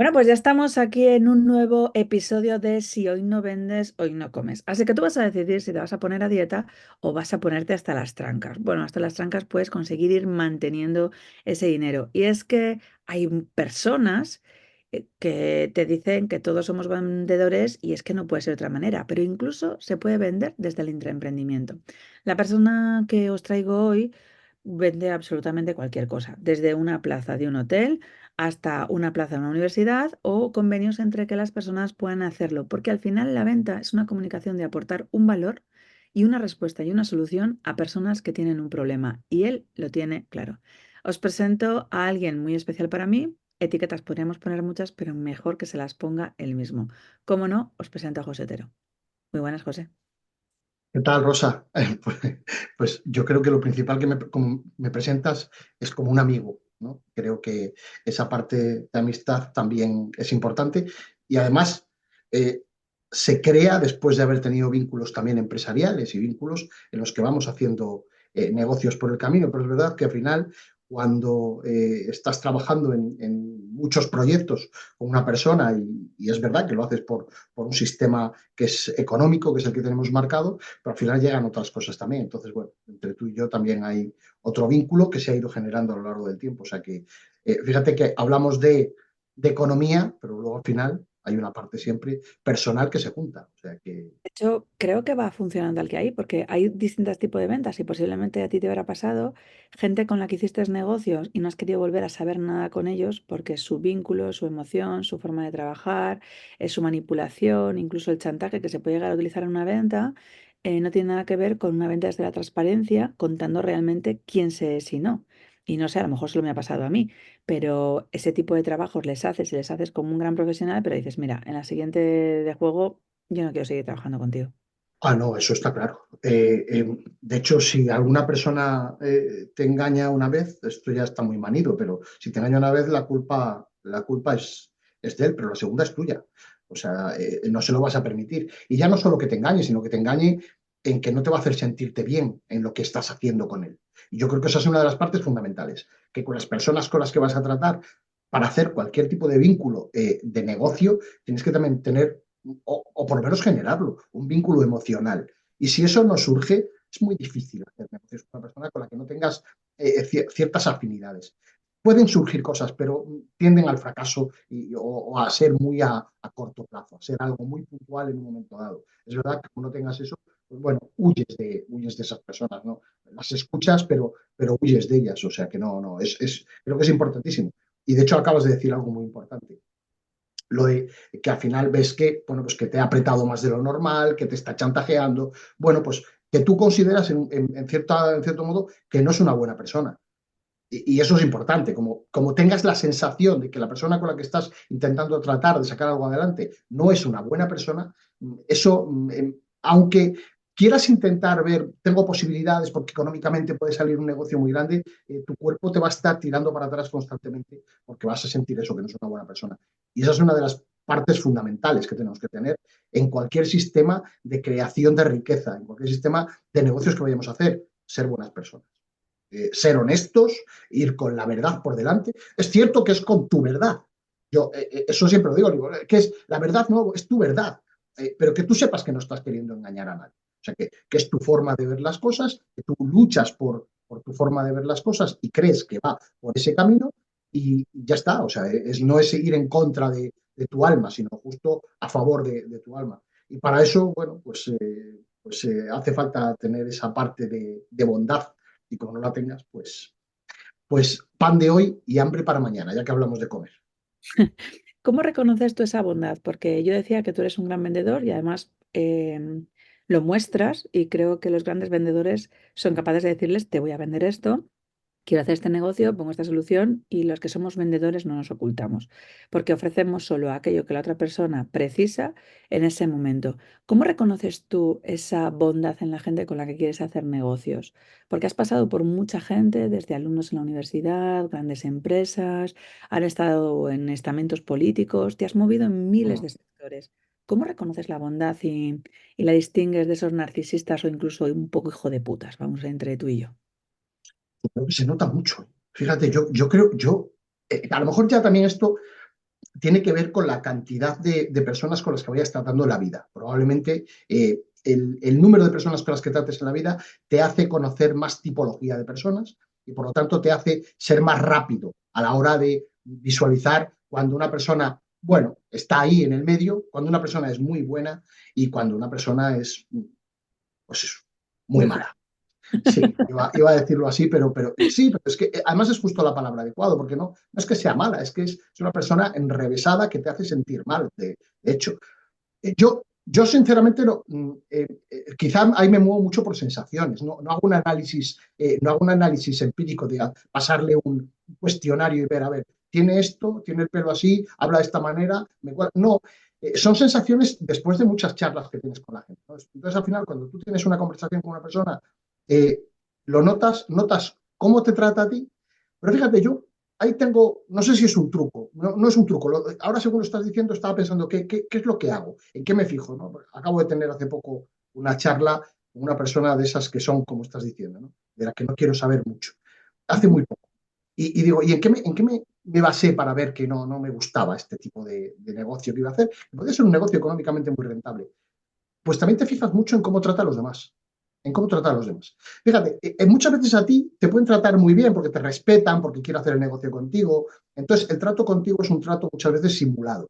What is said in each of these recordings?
Bueno, pues ya estamos aquí en un nuevo episodio de Si hoy no vendes, hoy no comes. Así que tú vas a decidir si te vas a poner a dieta o vas a ponerte hasta las trancas. Bueno, hasta las trancas puedes conseguir ir manteniendo ese dinero. Y es que hay personas que te dicen que todos somos vendedores y es que no puede ser de otra manera, pero incluso se puede vender desde el intraemprendimiento. La persona que os traigo hoy vende absolutamente cualquier cosa, desde una plaza de un hotel hasta una plaza de una universidad o convenios entre que las personas puedan hacerlo, porque al final la venta es una comunicación de aportar un valor y una respuesta y una solución a personas que tienen un problema y él lo tiene claro. Os presento a alguien muy especial para mí. Etiquetas podríamos poner muchas, pero mejor que se las ponga él mismo. Como no, os presento a José Otero. Muy buenas, José. ¿Qué tal, Rosa? Pues yo creo que lo principal que como me presentas es como un amigo, ¿no? Creo que esa parte de amistad también es importante y además eh, se crea después de haber tenido vínculos también empresariales y vínculos en los que vamos haciendo negocios por el camino, pero es verdad que al final cuando estás trabajando en muchos proyectos con una persona y es verdad que lo haces por un sistema que es económico, que es el que tenemos marcado, pero al final llegan otras cosas también. Entonces, bueno, entre tú y yo también hay otro vínculo que se ha ido generando a lo largo del tiempo. O sea que, fíjate que hablamos de economía, pero luego al final hay una parte siempre personal que se junta. O sea que, De hecho, creo que va funcionando al que hay, porque hay distintos tipos de ventas y posiblemente a ti te habrá pasado gente con la que hiciste negocios y no has querido volver a saber nada con ellos porque su vínculo, su emoción, su forma de trabajar, su manipulación, incluso el chantaje que se puede llegar a utilizar en una venta, no tiene nada que ver con una venta desde la transparencia, contando realmente quién se es y no. Y no sé, a lo mejor solo me ha pasado a mí, pero ese tipo de trabajos les haces como un gran profesional, pero dices, mira, en la siguiente de juego yo no quiero seguir trabajando contigo. no, eso está claro. De hecho, si alguna persona te engaña una vez, esto ya está muy manido, pero si te engaña una vez, la culpa es de él, pero la segunda es tuya. O sea, no se lo vas a permitir. Y ya no solo que te engañe, sino que te engañe en que no te va a hacer sentirte bien en lo que estás haciendo con él. Y yo creo que esa es una de las partes fundamentales, que con las personas con las que vas a tratar para hacer cualquier tipo de vínculo de negocio, tienes que también tener o por lo menos generarlo, un vínculo emocional. Y si eso no surge, es muy difícil hacer negocios con una persona con la que no tengas ciertas afinidades. Pueden surgir cosas, pero tienden al fracaso o a ser muy a corto plazo, a ser algo muy puntual en un momento dado. Es verdad que como no tengas eso, pues bueno, huyes de esas personas, ¿no? Las escuchas, pero huyes de ellas. O sea que no, creo que es importantísimo. Y de hecho acabas de decir algo muy importante, lo de que al final ves que, bueno, pues que te ha apretado más de lo normal, que te está chantajeando, bueno, pues que tú consideras en cierto modo que no es una buena persona. Y eso es importante, como tengas la sensación de que la persona con la que estás intentando tratar de sacar algo adelante no es una buena persona, eso, aunque quieras intentar ver, tengo posibilidades porque económicamente puede salir un negocio muy grande, tu cuerpo te va a estar tirando para atrás constantemente porque vas a sentir eso, que no es una buena persona. Y esa es una de las partes fundamentales que tenemos que tener en cualquier sistema de creación de riqueza, en cualquier sistema de negocios que vayamos a hacer, ser buenas personas, ser honestos, ir con la verdad por delante. Es cierto que es con tu verdad. Yo eso siempre lo digo, que es la verdad, no, es tu verdad, pero que tú sepas que no estás queriendo engañar a nadie. O sea, que es tu forma de ver las cosas, que tú luchas por tu forma de ver las cosas y crees que va por ese camino y ya está. O sea, no es ir en contra de tu alma, sino justo a favor de tu alma. Y para eso, bueno, pues hace falta tener esa parte de bondad y como no la tengas, pues pan de hoy y hambre para mañana, ya que hablamos de comer. ¿Cómo reconoces tú esa bondad? Porque yo decía que tú eres un gran vendedor y además lo muestras y creo que los grandes vendedores son capaces de decirles, te voy a vender esto. Quiero hacer este negocio, pongo esta solución y los que somos vendedores no nos ocultamos, porque ofrecemos solo aquello que la otra persona precisa en ese momento. ¿Cómo reconoces tú esa bondad en la gente con la que quieres hacer negocios? Porque has pasado por mucha gente, desde alumnos en la universidad, grandes empresas, has estado en estamentos políticos, te has movido en miles de sectores. ¿Cómo reconoces la bondad y la distingues de esos narcisistas o incluso un poco hijo de putas? Vamos, entre tú y yo. Creo que se nota mucho. Fíjate, yo creo, a lo mejor ya también esto tiene que ver con la cantidad de personas con las que vayas tratando en la vida. Probablemente el número de personas con las que trates en la vida te hace conocer más tipología de personas y por lo tanto te hace ser más rápido a la hora de visualizar cuando una persona, bueno, está ahí en el medio, cuando una persona es muy buena y cuando una persona es, pues eso, muy Muy feo. mala. Sí, iba a decirlo así, pero sí, pero es que además es justo la palabra adecuada, porque no es que sea mala, es que es una persona enrevesada que te hace sentir mal, de hecho. Yo sinceramente no, quizá ahí me muevo mucho por sensaciones, no hago un análisis, no hago un análisis empírico, de pasarle un cuestionario y ver, a ver, tiene esto, tiene el pelo así, habla de esta manera, no, son sensaciones después de muchas charlas que tienes con la gente, ¿no? Entonces al final cuando tú tienes una conversación con una persona, eh, lo notas cómo te trata a ti, pero fíjate, yo ahí tengo, no sé si es un truco, no es un truco. Ahora, según lo estás diciendo, estaba pensando qué es lo que hago, en qué me fijo, ¿no? Acabo de tener hace poco una charla con una persona de esas que son, como estás diciendo, ¿no? De la que no quiero saber mucho. Hace muy poco. Y digo, ¿y en qué me basé para ver que no me gustaba este tipo de negocio que iba a hacer? Puede ser un negocio económicamente muy rentable. Pues también te fijas mucho en cómo trata a los demás. En cómo trata a los demás. Fíjate, muchas veces a ti te pueden tratar muy bien porque te respetan, porque quieren hacer el negocio contigo. Entonces, el trato contigo es un trato muchas veces simulado.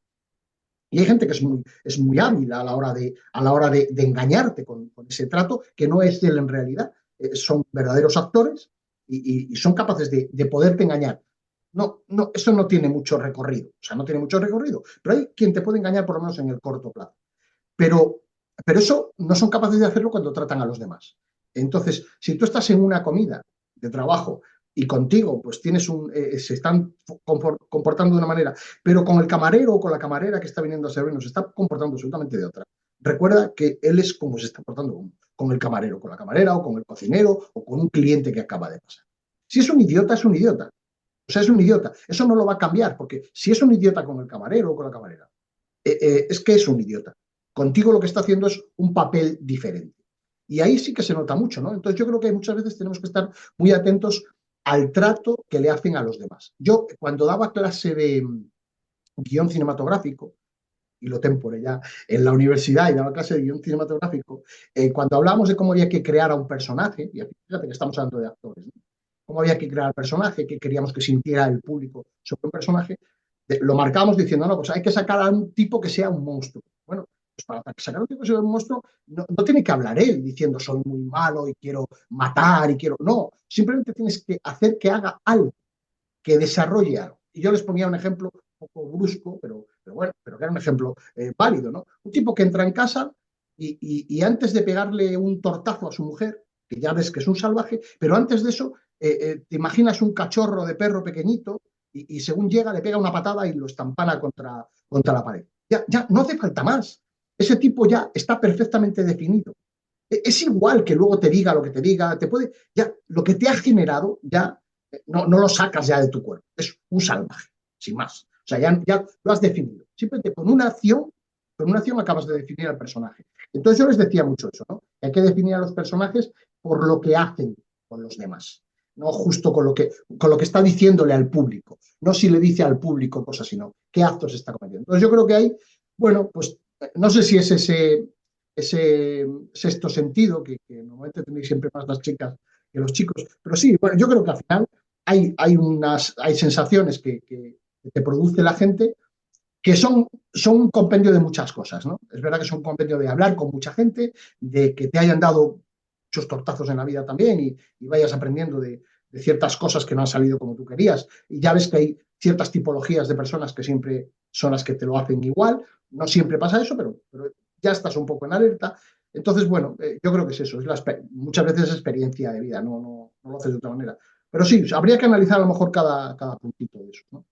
Y hay gente que es muy hábil a la hora de engañarte con ese trato, que no es él en realidad. Son verdaderos actores y son capaces de poderte engañar. No, no, eso no tiene mucho recorrido. O sea, no tiene mucho recorrido. Pero hay quien te puede engañar por lo menos en el corto plazo. Pero, pero eso no son capaces de hacerlo cuando tratan a los demás. Entonces, si tú estás en una comida de trabajo y contigo, pues se están comportando de una manera, pero con el camarero o con la camarera que está viniendo a servirnos se está comportando absolutamente de otra. Recuerda que él es como se está portando con el camarero, con la camarera o con el cocinero o con un cliente que acaba de pasar. Si es un idiota, es un idiota. O sea, es un idiota. Eso no lo va a cambiar, porque si es un idiota con el camarero o con la camarera, es que es un idiota. Contigo lo que está haciendo es un papel diferente. Y ahí sí que se nota mucho, ¿no? Entonces yo creo que muchas veces tenemos que estar muy atentos al trato que le hacen a los demás. Yo cuando daba clase de guión cinematográfico, y lo tempore ya, en la universidad y daba clase de guión cinematográfico, cuando hablábamos de cómo había que crear a un personaje, y fíjate que estamos hablando de actores, ¿no? Cómo había que crear al personaje, qué queríamos que sintiera el público sobre un personaje, lo marcábamos diciendo, no, pues hay que sacar a un tipo que sea un monstruo. Bueno, pues para sacar a un tipo que sea un monstruo, no tiene que hablar él diciendo soy muy malo y quiero matar y quiero. No, simplemente tienes que hacer que haga algo, que desarrolle algo. Y yo les ponía un ejemplo un poco brusco, pero bueno, pero que era un ejemplo válido, ¿no? Un tipo que entra en casa y antes de pegarle un tortazo a su mujer, que ya ves que es un salvaje, pero antes de eso, te imaginas un cachorro de perro pequeñito y según llega le pega una patada y lo estampana contra la pared. Ya no hace falta más. Ese tipo ya está perfectamente definido. Es igual que luego te diga lo que te diga, ya lo que te ha generado ya no lo sacas ya de tu cuerpo, es un salvaje, sin más. O sea, ya lo has definido. Simplemente con una acción acabas de definir al personaje. Entonces yo les decía mucho eso, ¿no? Que hay que definir a los personajes por lo que hacen con los demás, no justo con lo que está diciéndole al público, no si le dice al público cosas, sino qué actos está cometiendo. Entonces yo creo que hay, bueno, pues no sé si es ese sexto sentido que normalmente tenéis siempre más las chicas que los chicos. Pero sí, bueno, yo creo que al final hay sensaciones que te produce la gente que son un compendio de muchas cosas, ¿no? Es verdad que son un compendio de hablar con mucha gente, de que te hayan dado muchos tortazos en la vida también y vayas aprendiendo de ciertas cosas que no han salido como tú querías. Y ya ves que hay ciertas tipologías de personas que siempre son las que te lo hacen igual. No siempre pasa eso, pero ya estás un poco en alerta. Entonces, bueno, yo creo que es eso, muchas veces es experiencia de vida, no lo haces de otra manera. Pero sí, habría que analizar a lo mejor cada puntito de eso, ¿no?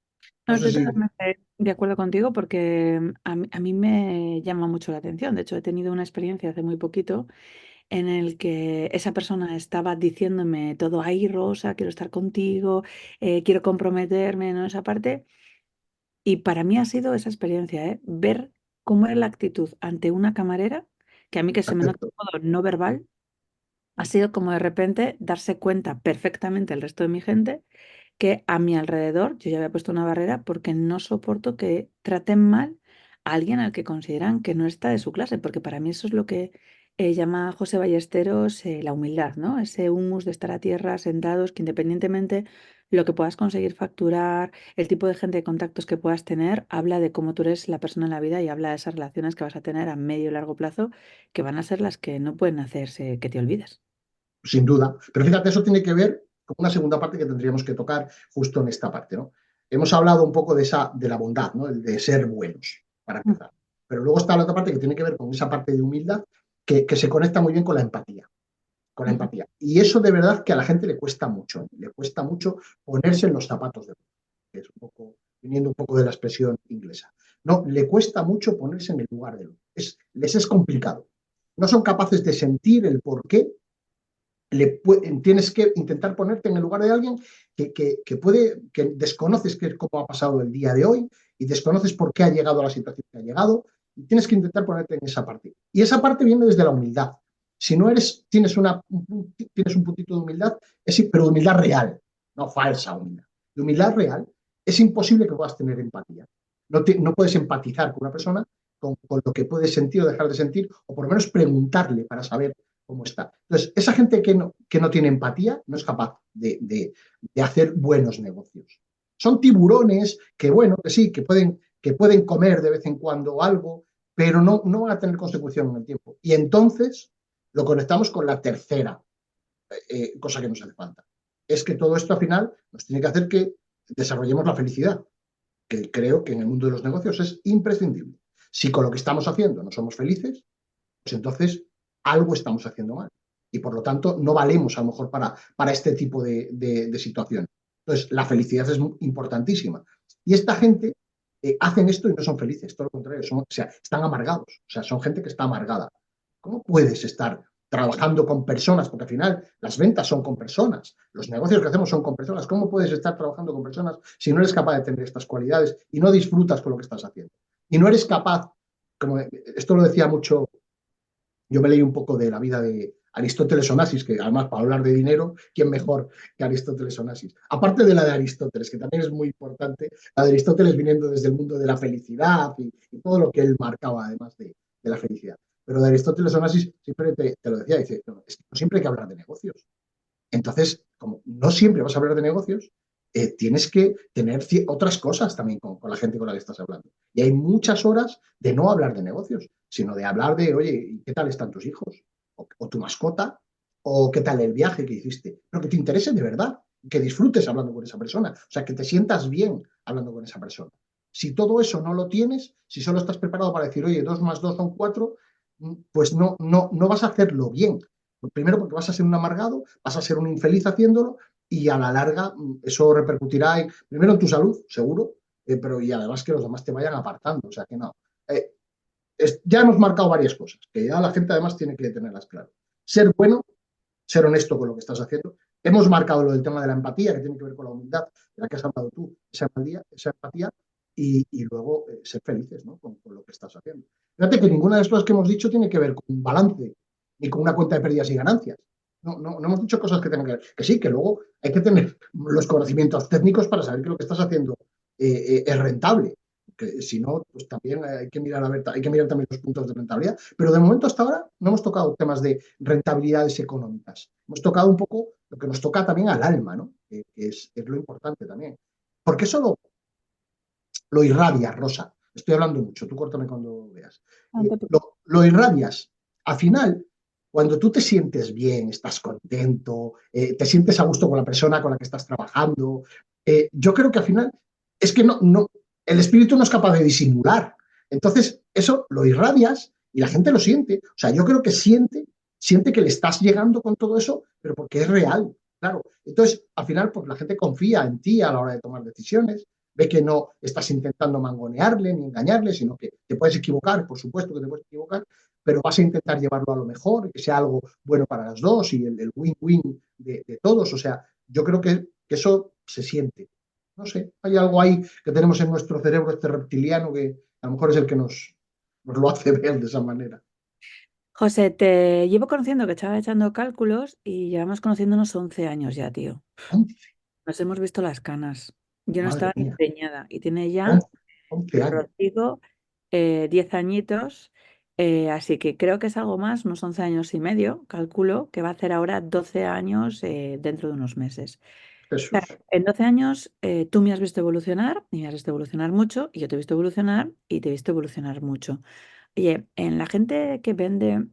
No No sé estoy si... totalmente de acuerdo contigo porque a mí me llama mucho la atención. De hecho, he tenido una experiencia hace muy poquito en el que esa persona estaba diciéndome todo, ay, Rosa, quiero estar contigo, quiero comprometerme, ¿no? Esa parte. Y para mí ha sido esa experiencia, ¿eh? Ver cómo era la actitud ante una camarera, que a mí que se me nota Perfecto. todo no verbal, ha sido como de repente darse cuenta perfectamente el resto de mi gente que a mi alrededor yo ya había puesto una barrera porque no soporto que traten mal a alguien al que consideran que no está de su clase, porque para mí eso es lo que llama José Ballesteros la humildad, ¿no? Ese humus de estar a tierra sentados, que independientemente lo que puedas conseguir facturar, el tipo de gente de contactos que puedas tener, habla de cómo tú eres la persona en la vida y habla de esas relaciones que vas a tener a medio y largo plazo, que van a ser las que no pueden hacerse que te olvides. Sin duda. Pero fíjate, eso tiene que ver con una segunda parte que tendríamos que tocar justo en esta parte, ¿no? Hemos hablado un poco de la bondad, ¿no? El de ser buenos, para empezar. Pero luego está la otra parte que tiene que ver con esa parte de humildad que se conecta muy bien con la empatía. Con la Ujú. empatía. Y eso de verdad que a la gente le cuesta mucho. Le cuesta mucho ponerse en los zapatos de otro, que es un poco, viniendo un poco de la expresión inglesa. No, le cuesta mucho ponerse en el lugar de otro. Les es complicado. No son capaces de sentir el por qué tienes que intentar ponerte en el lugar de alguien que desconoces cómo ha pasado el día de hoy y desconoces por qué ha llegado a la situación que ha llegado y tienes que intentar ponerte en esa parte. Y esa parte viene desde la humildad. Si no eres, tienes un puntito de humildad, pero de humildad real, no falsa humildad. De humildad real, es imposible que puedas tener empatía. No puedes empatizar con una persona con lo que puedes sentir o dejar de sentir, o por lo menos preguntarle para saber cómo está. Entonces, esa gente que no tiene empatía no es capaz de hacer buenos negocios. Son tiburones que, bueno, que sí, que pueden comer de vez en cuando algo, pero no van a tener consecución en el tiempo. Y entonces lo conectamos con la tercera cosa que nos hace falta. Es que todo esto al final nos tiene que hacer que desarrollemos la felicidad, que creo que en el mundo de los negocios es imprescindible. Si con lo que estamos haciendo no somos felices, pues entonces algo estamos haciendo mal. Y por lo tanto no valemos a lo mejor para este tipo de situación. Entonces, la felicidad es importantísima. Y esta gente hacen esto y no son felices, todo lo contrario, o sea, están amargados, o sea, son gente que está amargada. ¿Cómo puedes estar trabajando con personas? Porque al final las ventas son con personas, los negocios que hacemos son con personas. ¿Cómo puedes estar trabajando con personas si no eres capaz de tener estas cualidades y no disfrutas con lo que estás haciendo? Y no eres capaz, como esto lo decía mucho, yo me leí un poco de la vida de Aristóteles Onassis, que además para hablar de dinero, ¿quién mejor que Aristóteles Onassis? Aparte de la de Aristóteles, que también es muy importante, la de Aristóteles viniendo desde el mundo de la felicidad y todo lo que él marcaba además de la felicidad. Pero de Aristóteles Onassis siempre te lo decía, dice, no, es que no siempre hay que hablar de negocios. Entonces, como no siempre vas a hablar de negocios, tienes que tener otras cosas también con la gente con la que estás hablando. Y hay muchas horas de no hablar de negocios, sino de hablar de, oye, ¿qué tal están tus hijos? O tu mascota, o qué tal el viaje que hiciste. Pero que te interese de verdad, que disfrutes hablando con esa persona, o sea, que te sientas bien hablando con esa persona. Si todo eso no lo tienes, si solo estás preparado para decir, oye, 2 más 2 son 4, pues no vas a hacerlo bien. Primero porque vas a ser un amargado, vas a ser un infeliz haciéndolo y a la larga eso repercutirá primero en tu salud, seguro, pero y además que los demás te vayan apartando. O sea que no. Eh, ya hemos marcado varias cosas, que ya la gente además tiene que tenerlas claras. Ser bueno, ser honesto con lo que estás haciendo. Hemos marcado lo del tema de la empatía, que tiene que ver con la humildad, de la que has hablado tú, esa empatía y luego ser felices, ¿no? con lo que estás haciendo. Fíjate que ninguna de las cosas que hemos dicho tiene que ver con un balance ni con una cuenta de pérdidas y ganancias. No hemos dicho cosas que tengan que ver. Que sí, que luego hay que tener los conocimientos técnicos para saber que lo que estás haciendo es rentable. Que si no, pues también hay que mirar hay que mirar también los puntos de rentabilidad. Pero de momento hasta ahora no hemos tocado temas de rentabilidades económicas. Hemos tocado un poco lo que nos toca también al alma, ¿no? Que es lo importante también. Porque eso lo irradias, Rosa. Estoy hablando mucho, tú córtame cuando veas. No te preocupes. Lo irradias. Al final, cuando tú te sientes bien, estás contento, te sientes a gusto con la persona con la que estás trabajando, yo creo que al final es que el espíritu no es capaz de disimular. Entonces, eso lo irradias y la gente lo siente. O sea, yo creo que siente que le estás llegando con todo eso, pero porque es real, claro. Entonces, al final, pues la gente confía en ti a la hora de tomar decisiones, ve que no estás intentando mangonearle ni engañarle, sino que te puedes equivocar, por supuesto que te puedes equivocar, pero vas a intentar llevarlo a lo mejor, que sea algo bueno para los dos y el win-win de todos. O sea, yo creo que eso se siente. No sé, hay algo ahí que tenemos en nuestro cerebro, este reptiliano, que a lo mejor es el que nos lo hace ver de esa manera. José, te llevo conociendo que estaba echando cálculos y llevamos conociéndonos 11 años ya, tío. Nos hemos visto las canas. Yo no Madre estaba ni mía, preñada y tiene ya 11, 11 años. Rodrigo 10 añitos, así que creo que es algo más, unos 11 años y medio, calculo, que va a hacer ahora 12 años dentro de unos meses. Jesús. Claro, en 12 años tú me has visto evolucionar y me has visto evolucionar mucho y yo te he visto evolucionar y te he visto evolucionar mucho. Oye, en la gente que vende,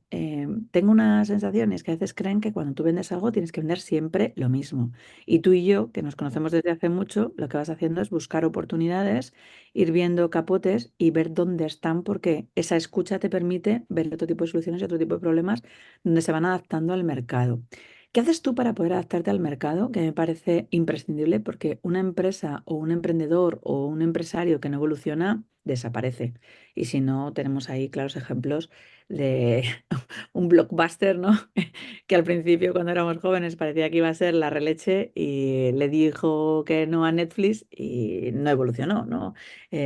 tengo una sensación, y es que a veces creen que cuando tú vendes algo tienes que vender siempre lo mismo. Y tú y yo, que nos conocemos desde hace mucho, lo que vas haciendo es buscar oportunidades, ir viendo capotes y ver dónde están, porque esa escucha te permite ver otro tipo de soluciones y otro tipo de problemas donde se van adaptando al mercado. ¿Qué haces tú para poder adaptarte al mercado? Que me parece imprescindible porque una empresa o un emprendedor o un empresario que no evoluciona desaparece. Y si no, tenemos ahí claros ejemplos de un blockbuster, ¿no? Que al principio, cuando éramos jóvenes, parecía que iba a ser la releche y le dijo que no a Netflix y no evolucionó, ¿no?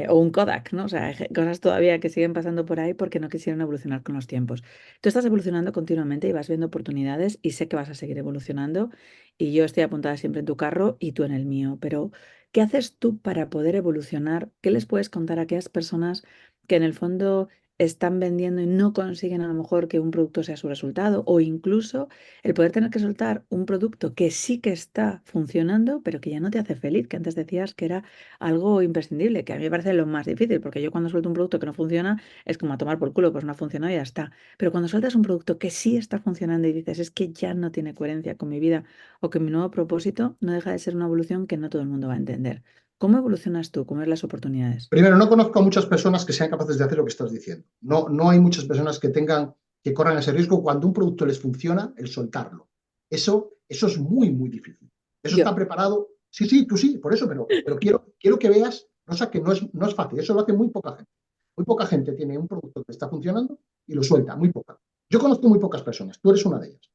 O un Kodak, ¿no? O sea, hay cosas todavía que siguen pasando por ahí porque no quisieron evolucionar con los tiempos. Tú estás evolucionando continuamente y vas viendo oportunidades y sé que vas a seguir evolucionando y yo estoy apuntada siempre en tu carro y tú en el mío, pero ¿qué haces tú para poder evolucionar? ¿Qué les puedes contar a aquellas personas que en el fondo están vendiendo y no consiguen a lo mejor que un producto sea su resultado, o incluso el poder tener que soltar un producto que sí que está funcionando, pero que ya no te hace feliz, que antes decías que era algo imprescindible, que a mí me parece lo más difícil, porque yo cuando suelto un producto que no funciona es como a tomar por culo, pues no ha funcionado y ya está. Pero cuando sueltas un producto que sí está funcionando y dices, es que ya no tiene coherencia con mi vida o con mi nuevo propósito, no deja de ser una evolución que no todo el mundo va a entender. ¿Cómo evolucionas tú? ¿Cómo ves las oportunidades? Primero, no conozco a muchas personas que sean capaces de hacer lo que estás diciendo. No, no hay muchas personas que tengan, que corran ese riesgo cuando un producto les funciona, el soltarlo. Eso es muy, muy difícil. Eso Yo. está preparado. Sí, sí, tú sí, por eso, pero quiero que veas, cosa que no es fácil. Eso lo hace muy poca gente. Muy poca gente tiene un producto que está funcionando y lo suelta, muy poca. Yo conozco muy pocas personas, tú eres una de ellas.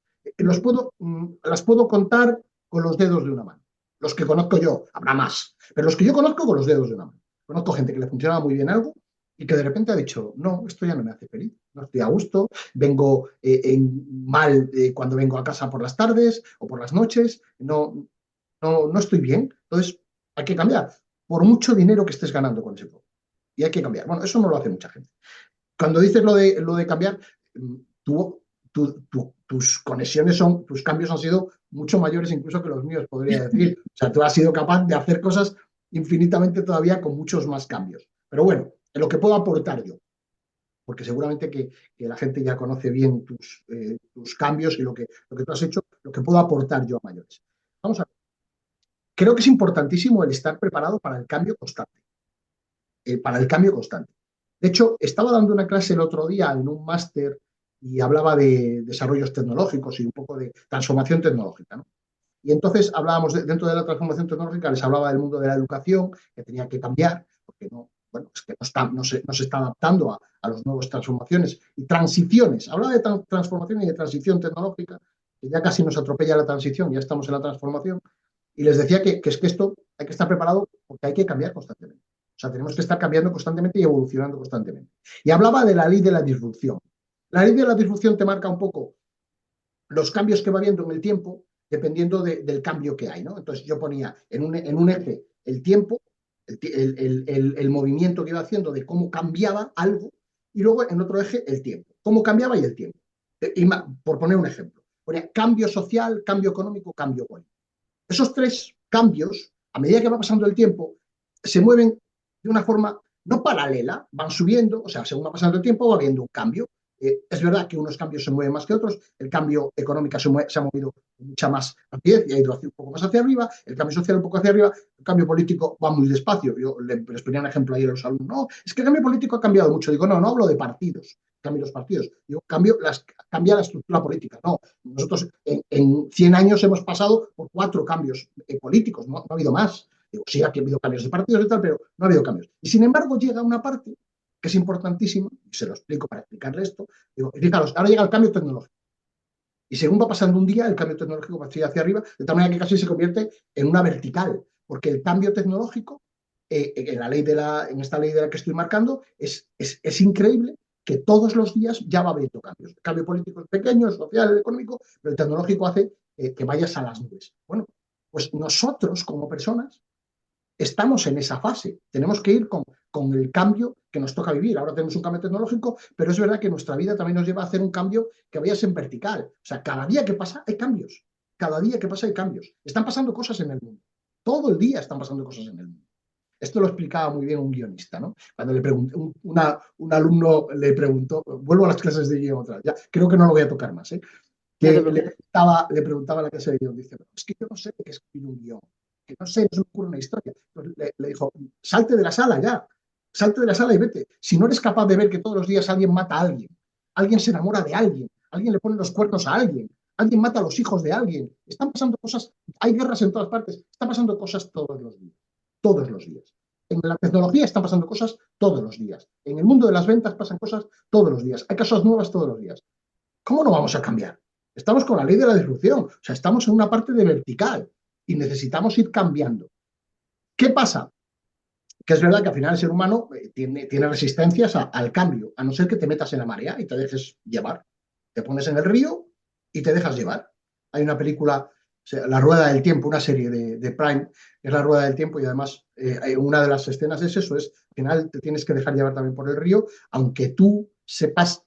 Las puedo contar con los dedos de una mano. Los que conozco yo, habrá más, pero los que yo conozco con los dedos de una mano. Conozco gente que le funcionaba muy bien algo y que de repente ha dicho, no, esto ya no me hace feliz, no estoy a gusto, vengo mal cuando vengo a casa por las tardes o por las noches, no estoy bien. Entonces, hay que cambiar, por mucho dinero que estés ganando con ese producto. Y hay que cambiar. Bueno, eso no lo hace mucha gente. Cuando dices lo de cambiar, tú, tus conexiones son, tus cambios han sido mucho mayores incluso que los míos, podría decir. O sea, tú has sido capaz de hacer cosas infinitamente todavía con muchos más cambios. Pero bueno, en lo que puedo aportar yo, porque seguramente que la gente ya conoce bien tus cambios y lo que tú has hecho, lo que puedo aportar yo a mayores. Vamos a ver. Creo que es importantísimo el estar preparado para el cambio constante. Para el cambio constante. De hecho, estaba dando una clase el otro día en un máster y hablaba de desarrollos tecnológicos y un poco de transformación tecnológica, ¿no? Y entonces dentro de la transformación tecnológica, les hablaba del mundo de la educación, que tenía que cambiar, porque no, bueno, es que no se está adaptando a las nuevas transformaciones y transiciones. Hablaba de transformación y de transición tecnológica, que ya casi nos atropella la transición, ya estamos en la transformación, y les decía que es que esto hay que estar preparado porque hay que cambiar constantemente. O sea, tenemos que estar cambiando constantemente y evolucionando constantemente. Y hablaba de la ley de la disrupción. La ley de la disrupción te marca un poco los cambios que va habiendo en el tiempo dependiendo del cambio que hay, ¿no? Entonces yo ponía en un eje el tiempo, el movimiento que iba haciendo de cómo cambiaba algo, y luego en otro eje el tiempo, cómo cambiaba y el tiempo. Por poner un ejemplo, ponía cambio social, cambio económico, cambio político. Esos tres cambios, a medida que va pasando el tiempo, se mueven de una forma no paralela, van subiendo, o sea, según va pasando el tiempo va habiendo un cambio. Es verdad que unos cambios se mueven más que otros, el cambio económico se ha movido con mucha más rapidez y ha ido un poco más hacia arriba, el cambio social un poco hacia arriba, el cambio político va muy despacio. Yo les ponía un ejemplo ahí a los alumnos, no, es que el cambio político ha cambiado mucho. Digo, no hablo de partidos, cambio los partidos, digo, cambia la estructura política. No, nosotros en 100 años hemos pasado por 4 cambios políticos, no ha habido más. Digo, sí, aquí ha habido cambios de partidos y tal, pero no ha habido cambios. Y sin embargo llega una parte que es importantísima, y se lo explico para explicarle esto. Digo, fijaros, ahora llega el cambio tecnológico. Y según va pasando un día, el cambio tecnológico va hacia arriba, de tal manera que casi se convierte en una vertical, porque el cambio tecnológico, en esta ley de la que estoy marcando, es increíble que todos los días ya va habiendo cambios. El cambio político es pequeño, social, económico, pero el tecnológico hace que vayas a las nubes. Bueno, Pues nosotros como personas estamos en esa fase. Tenemos que ir con el cambio que nos toca vivir. Ahora tenemos un cambio tecnológico, pero es verdad que nuestra vida también nos lleva a hacer un cambio que vaya en vertical. O sea, cada día que pasa hay cambios. Cada día que pasa hay cambios. Están pasando cosas en el mundo. Todo el día están pasando cosas en el mundo. Esto lo explicaba muy bien un guionista, ¿no? Cuando le pregunté, un alumno le preguntó, vuelvo a las clases de guión otra vez, ya, creo que no lo voy a tocar más, ¿eh? No te Que preocupes. le preguntaba a la clase de guión, dice, es que yo no sé de qué escribir un guión, que no sé, no se me ocurre una historia. Pues le dijo, salte de la sala ya, salte de la sala y vete. Si no eres capaz de ver que todos los días alguien mata a alguien, alguien se enamora de alguien le pone los cuernos a alguien mata a los hijos de alguien, están pasando cosas, hay guerras en todas partes, están pasando cosas todos los días, todos los días. En la tecnología están pasando cosas todos los días. En el mundo de las ventas pasan cosas todos los días. Hay cosas nuevas todos los días. ¿Cómo no vamos a cambiar? Estamos con la ley de la disrupción, o sea, estamos en una parte de vertical y necesitamos ir cambiando. ¿Qué pasa? Que es verdad que al final el ser humano tiene resistencias al cambio, a no ser que te metas en la marea y te dejes llevar. Te pones en el río y te dejas llevar. Hay una película, La Rueda del Tiempo, una serie de Prime, que es La Rueda del Tiempo y además una de las escenas es eso, es al final te tienes que dejar llevar también por el río, aunque tú sepas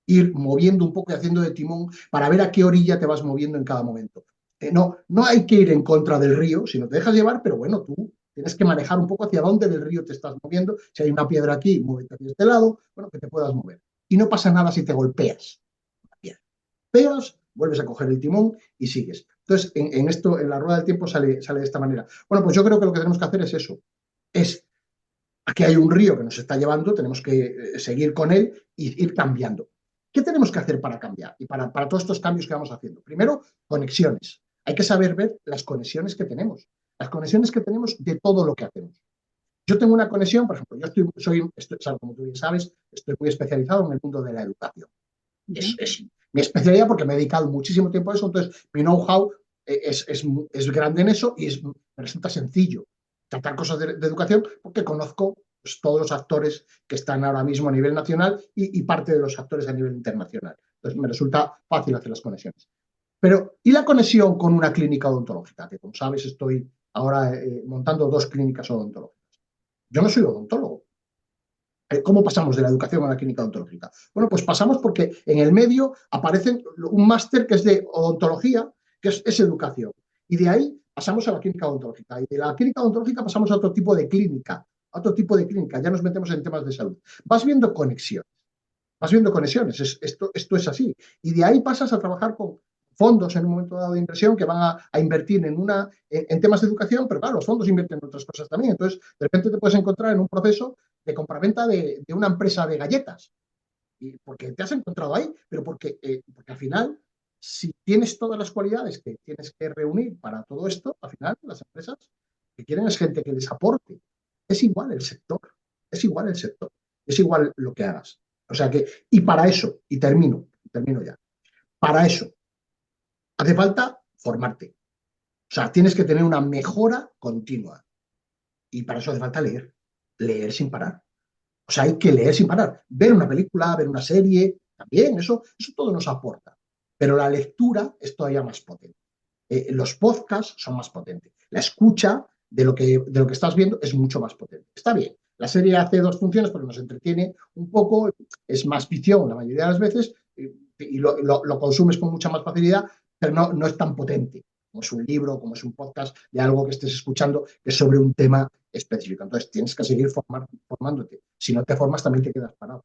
ir moviendo un poco y haciendo de timón para ver a qué orilla te vas moviendo en cada momento. No hay que ir en contra del río, sino te dejas llevar, pero bueno, tú tienes que manejar un poco hacia dónde del río te estás moviendo. Si hay una piedra aquí, muévete hacia este lado, bueno, que te puedas mover. Y no pasa nada si te golpeas. Pegas, vuelves a coger el timón y sigues. Entonces, esto, en la rueda del tiempo sale de esta manera. Bueno, pues yo creo que lo que tenemos que hacer es eso. Es, aquí hay un río que nos está llevando, tenemos que seguir con él y ir cambiando. ¿Qué tenemos que hacer para cambiar? Y para todos estos cambios que vamos haciendo. Primero, conexiones. Hay que saber ver las conexiones que tenemos. Las conexiones que tenemos de todo lo que hacemos. Yo tengo una conexión, por ejemplo, como tú bien sabes, estoy muy especializado en el mundo de la educación. Es mi especialidad porque me he dedicado muchísimo tiempo a eso, entonces mi know-how es grande en eso y me resulta sencillo tratar cosas de educación porque conozco pues, todos los actores que están ahora mismo a nivel nacional y parte de los actores a nivel internacional. Entonces me resulta fácil hacer las conexiones. Pero, ¿y la conexión con una clínica odontológica? Que como sabes, estoy ahora montando 2 clínicas odontológicas. Yo no soy odontólogo. ¿Cómo pasamos de la educación a la clínica odontológica? Bueno, pues pasamos porque en el medio aparece un máster que es de odontología, que es educación. Y de ahí pasamos a la clínica odontológica. Y de la clínica odontológica pasamos a otro tipo de clínica. A otro tipo de clínica. Ya nos metemos en temas de salud. Vas viendo conexiones. Vas viendo conexiones. Esto es así. Y de ahí pasas a trabajar con fondos en un momento dado de inversión que van a invertir en temas de educación, pero claro, los fondos invierten en otras cosas también. Entonces, de repente te puedes encontrar en un proceso de compraventa de una empresa de galletas. Y porque te has encontrado ahí, pero porque al final, si tienes todas las cualidades que tienes que reunir para todo esto, al final las empresas que quieren es gente que les aporte. Es igual el sector, es igual el sector, es igual lo que hagas. O sea que, y para eso, y termino ya, para eso hace falta formarte. O sea, tienes que tener una mejora continua. Y para eso hace falta leer sin parar. O sea, hay que leer sin parar. Ver una película, ver una serie, también, eso todo nos aporta. Pero la lectura es todavía más potente. Los podcasts son más potentes. La escucha de lo que estás viendo es mucho más potente. Está bien. La serie hace 2 funciones porque nos entretiene un poco, es más ficción la mayoría de las veces y lo consumes con mucha más facilidad, pero no es tan potente como es un libro, como es un podcast de algo que estés escuchando que es sobre un tema específico. Entonces tienes que seguir formándote. Si no te formas, también te quedas parado.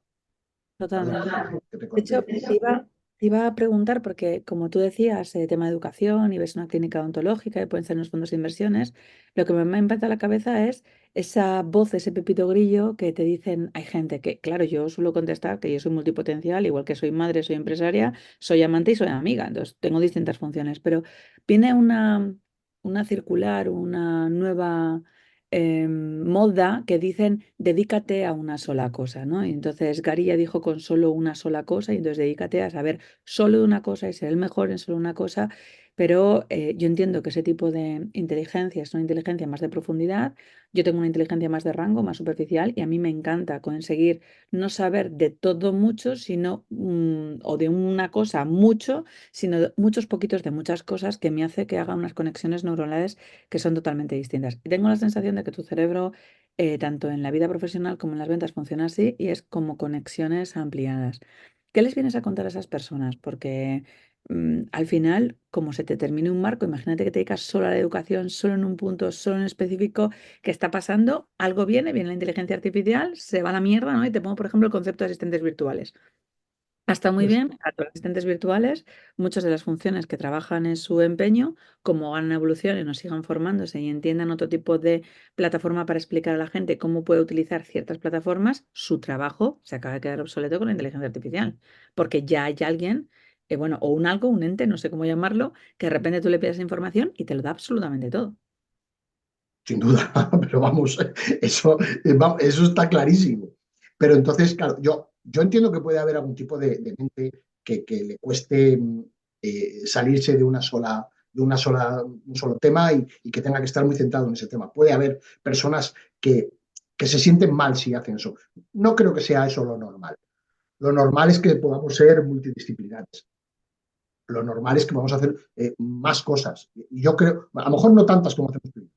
Totalmente. Perdona, que te De hecho, corté. te iba a preguntar, porque como tú decías, tema de educación y ves una clínica odontológica y pueden ser los fondos de inversiones, lo que me impacta a la cabeza es esa voz, ese pepito grillo que te dicen, hay gente que, claro, yo suelo contestar que yo soy multipotencial, igual que soy madre, soy empresaria, soy amante y soy amiga, entonces tengo distintas funciones, pero viene una circular, una nueva moda que dicen dedícate a una sola cosa, ¿no? Y entonces Gary ya dijo con solo una sola cosa, y entonces dedícate a saber solo de una cosa y ser el mejor en solo una cosa. pero yo entiendo que ese tipo de inteligencia es una inteligencia más de profundidad. Yo tengo una inteligencia más de rango, más superficial, y a mí me encanta conseguir no saber de todo mucho, sino, o de una cosa mucho, sino de muchos poquitos de muchas cosas que me hace que haga unas conexiones neuronales que son totalmente distintas. Y tengo la sensación de que tu cerebro, tanto en la vida profesional como en las ventas, funciona así y es como conexiones ampliadas. ¿Qué les vienes a contar a esas personas? Porque al final, como se te termine un marco, imagínate que te dedicas solo a la educación, solo en un punto, solo en específico, ¿qué está pasando? Algo viene la inteligencia artificial, se va a la mierda, ¿no? Y te pongo, por ejemplo, el concepto de asistentes virtuales. Está muy Pues, bien, a los asistentes virtuales, muchas de las funciones que trabajan en su empeño, como hagan evolución y nos sigan formándose y entiendan otro tipo de plataforma para explicar a la gente cómo puede utilizar ciertas plataformas, su trabajo se acaba de quedar obsoleto con la inteligencia artificial, porque ya hay alguien, bueno, o un algo, un ente, no sé cómo llamarlo, que de repente tú le pides información y te lo da absolutamente todo. sin duda, pero vamos, eso está clarísimo. Pero entonces, claro, yo entiendo que puede haber algún tipo de mente que le cueste salirse un solo tema y que tenga que estar muy centrado en ese tema. Puede haber personas que se sienten mal si hacen eso. No creo que sea eso lo normal. Lo normal es que podamos ser multidisciplinares. Lo normal es que vamos a hacer más cosas. Y yo creo, a lo mejor no tantas como hacemos tú,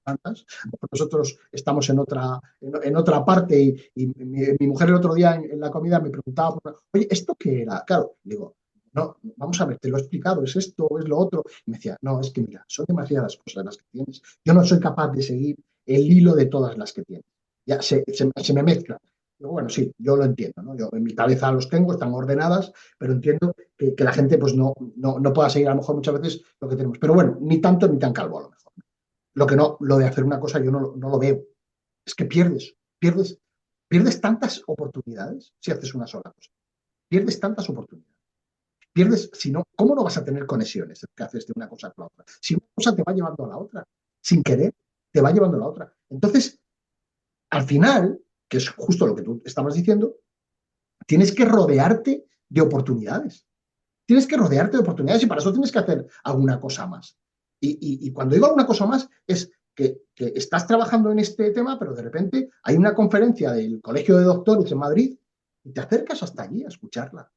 tantas. Nosotros estamos en otra parte y mi mujer el otro día en la comida me preguntaba, oye, ¿esto qué era? Claro, digo, no, vamos a ver, te lo he explicado, es esto, es lo otro. Y me decía, no, es que mira, son demasiadas cosas las que tienes. Yo no soy capaz de seguir el hilo de todas las que tienes. Ya se me mezcla. Digo, bueno, sí, yo lo entiendo, ¿no? Yo en mi cabeza los tengo, están ordenadas, pero entiendo que la gente pues no pueda seguir a lo mejor muchas veces lo que tenemos. Pero bueno, ni tanto ni tan calvo a lo mejor. Lo que no, lo de hacer una cosa yo no lo veo. Es que pierdes tantas oportunidades si haces una sola cosa. Pierdes tantas oportunidades. Pierdes, si no, ¿cómo no vas a tener conexiones que haces de una cosa con la otra? Si una cosa te va llevando a la otra, sin querer, te va llevando a la otra. Entonces, al final, que es justo lo que tú estabas diciendo, tienes que rodearte de oportunidades. Tienes que rodearte de oportunidades y para eso tienes que hacer alguna cosa más. Y cuando digo alguna cosa más es que estás trabajando en este tema, pero de repente hay una conferencia del Colegio de Doctores en Madrid y te acercas hasta allí a escucharla.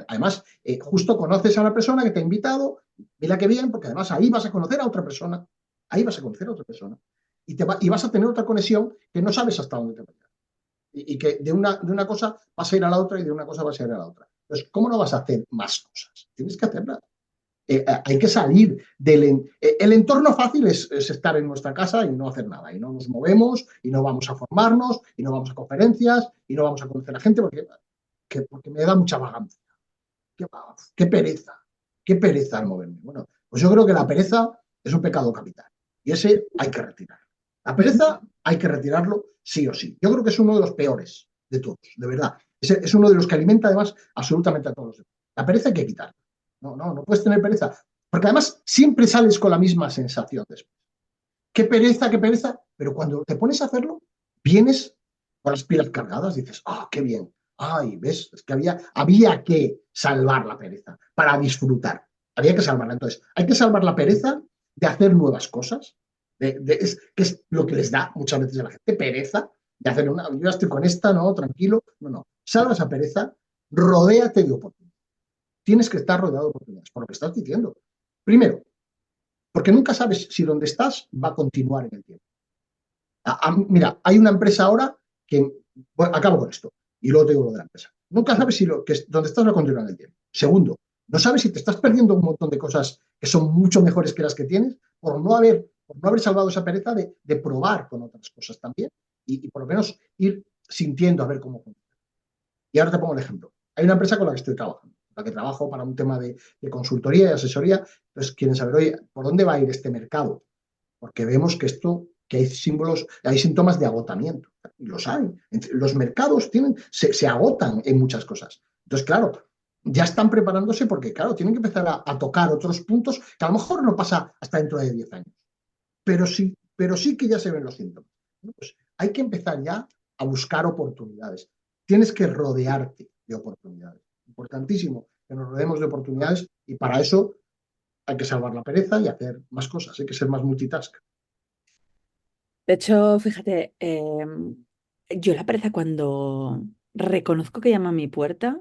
Además, justo conoces a una persona que te ha invitado, mira qué bien, porque además ahí vas a conocer a otra persona, ahí vas a conocer a otra persona y vas a tener otra conexión que no sabes hasta dónde te va a llegar y que de una cosa vas a ir a la otra y de una cosa vas a ir a la otra. Entonces, ¿cómo no vas a hacer más cosas? Tienes que hacerlas. Hay que salir el entorno fácil es estar en nuestra casa y no hacer nada, y no nos movemos, y no vamos a formarnos, y no vamos a conferencias, y no vamos a conocer a gente porque me da mucha vagancia. Qué, qué pereza al moverme. Bueno, pues yo creo que la pereza es un pecado capital, y ese hay que retirar. La pereza hay que retirarlo sí o sí. Yo creo que es uno de los peores de todos, de verdad. Es uno de los que alimenta además absolutamente a todos los demás. La pereza hay que quitar. No puedes tener pereza. Porque además siempre sales con la misma sensación después. Qué pereza. Pero cuando te pones a hacerlo, vienes con las pilas cargadas, dices, ah, qué bien. Ay, ves, es que había que salvar la pereza para disfrutar. Había que salvarla. Entonces, hay que salvar la pereza de hacer nuevas cosas, que es lo que les da muchas veces a la gente, pereza de hacer una. Yo estoy con esta, no, tranquilo. No. Salva esa pereza, rodéate de oportunidades. Tienes que estar rodeado de oportunidades, por lo que estás diciendo. Primero, porque nunca sabes si donde estás va a continuar en el tiempo. Mira, hay una empresa ahora que, bueno, acabo con esto y luego te digo lo de la empresa. Nunca sabes si donde estás va a continuar en el tiempo. Segundo, no sabes si te estás perdiendo un montón de cosas que son mucho mejores que las que tienes por no haber salvado esa pereza de probar con otras cosas también y por lo menos ir sintiendo a ver cómo funciona. Y ahora te pongo el ejemplo. Hay una empresa con la que estoy trabajando, con la que trabajo para un tema de consultoría y asesoría. Entonces, quieren saber, oye, ¿por dónde va a ir este mercado? Porque vemos que hay hay síntomas de agotamiento. Y los hay. Los mercados se agotan en muchas cosas. Entonces, claro, ya están preparándose porque, claro, tienen que empezar a tocar otros puntos que a lo mejor no pasa hasta dentro de 10 años. Pero sí que ya se ven los síntomas. Bueno, pues hay que empezar ya a buscar oportunidades. Tienes que rodearte de oportunidades. Importantísimo que nos rodeemos de oportunidades y para eso hay que salvar la pereza y hacer más cosas, hay que ser más multitask. De hecho, fíjate, yo la pereza cuando reconozco que llama a mi puerta,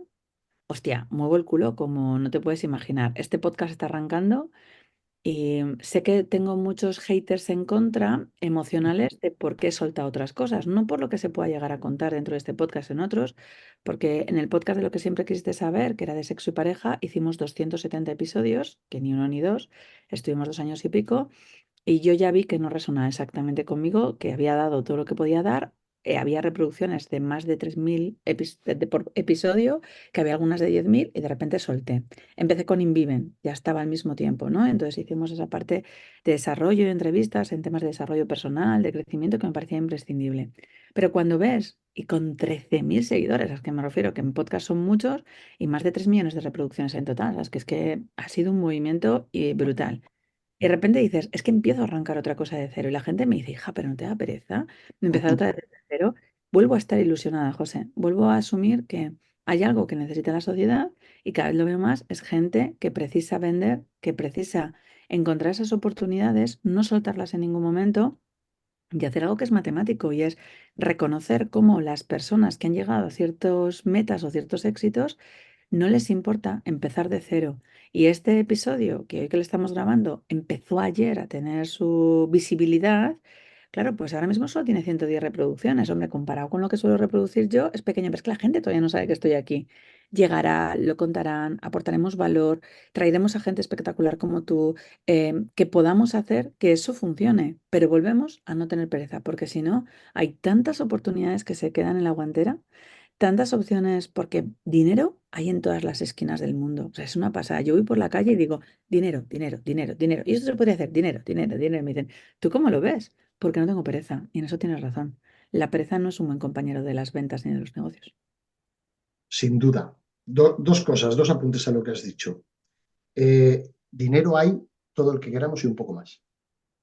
hostia, muevo el culo como no te puedes imaginar. Este podcast está arrancando y sé que tengo muchos haters en contra emocionales de por qué he soltado otras cosas, no por lo que se pueda llegar a contar dentro de este podcast en otros, porque en el podcast de lo que siempre quisiste saber, que era de sexo y pareja, hicimos 270 episodios, que ni uno ni dos, estuvimos 2 años y pico. Y yo ya vi que no resonaba exactamente conmigo, que había dado todo lo que podía dar. Había reproducciones de más de 3.000 por episodio, que había algunas de 10.000 y de repente solté. Empecé con Inviven, ya estaba al mismo tiempo, ¿no? Entonces hicimos esa parte de desarrollo, de entrevistas en temas de desarrollo personal, de crecimiento, que me parecía imprescindible. Pero cuando ves, y con 13.000 seguidores, a los que me refiero, que en podcast son muchos, y más de 3 millones de reproducciones en total, es que ha sido un movimiento brutal. Y de repente dices, es que empiezo a arrancar otra cosa de cero. Y la gente me dice, hija, pero no te da pereza. Empezar otra vez de cero. Vuelvo a estar ilusionada, José. Vuelvo a asumir que hay algo que necesita la sociedad y cada vez lo veo más, es gente que precisa vender, que precisa encontrar esas oportunidades, no soltarlas en ningún momento y hacer algo que es matemático y es reconocer cómo las personas que han llegado a ciertos metas o ciertos éxitos no les importa empezar de cero. Y este episodio, que hoy que lo estamos grabando, empezó ayer a tener su visibilidad. Claro, pues ahora mismo solo tiene 110 reproducciones. Hombre, comparado con lo que suelo reproducir yo, es pequeño, pero es que la gente todavía no sabe que estoy aquí. Llegará, lo contarán, aportaremos valor, traeremos a gente espectacular como tú, que podamos hacer que eso funcione. Pero volvemos a no tener pereza, porque si no, hay tantas oportunidades que se quedan en la guantera, tantas opciones, porque dinero hay en todas las esquinas del mundo. O sea, es una pasada. Yo voy por la calle y digo, dinero, dinero, dinero, dinero. Y esto se podría hacer, dinero, dinero, dinero. Me dicen, ¿tú cómo lo ves? Porque no tengo pereza. Y en eso tienes razón. La pereza no es un buen compañero de las ventas ni de los negocios. Sin duda. Dos cosas, dos apuntes a lo que has dicho. Dinero hay todo el que queramos y un poco más.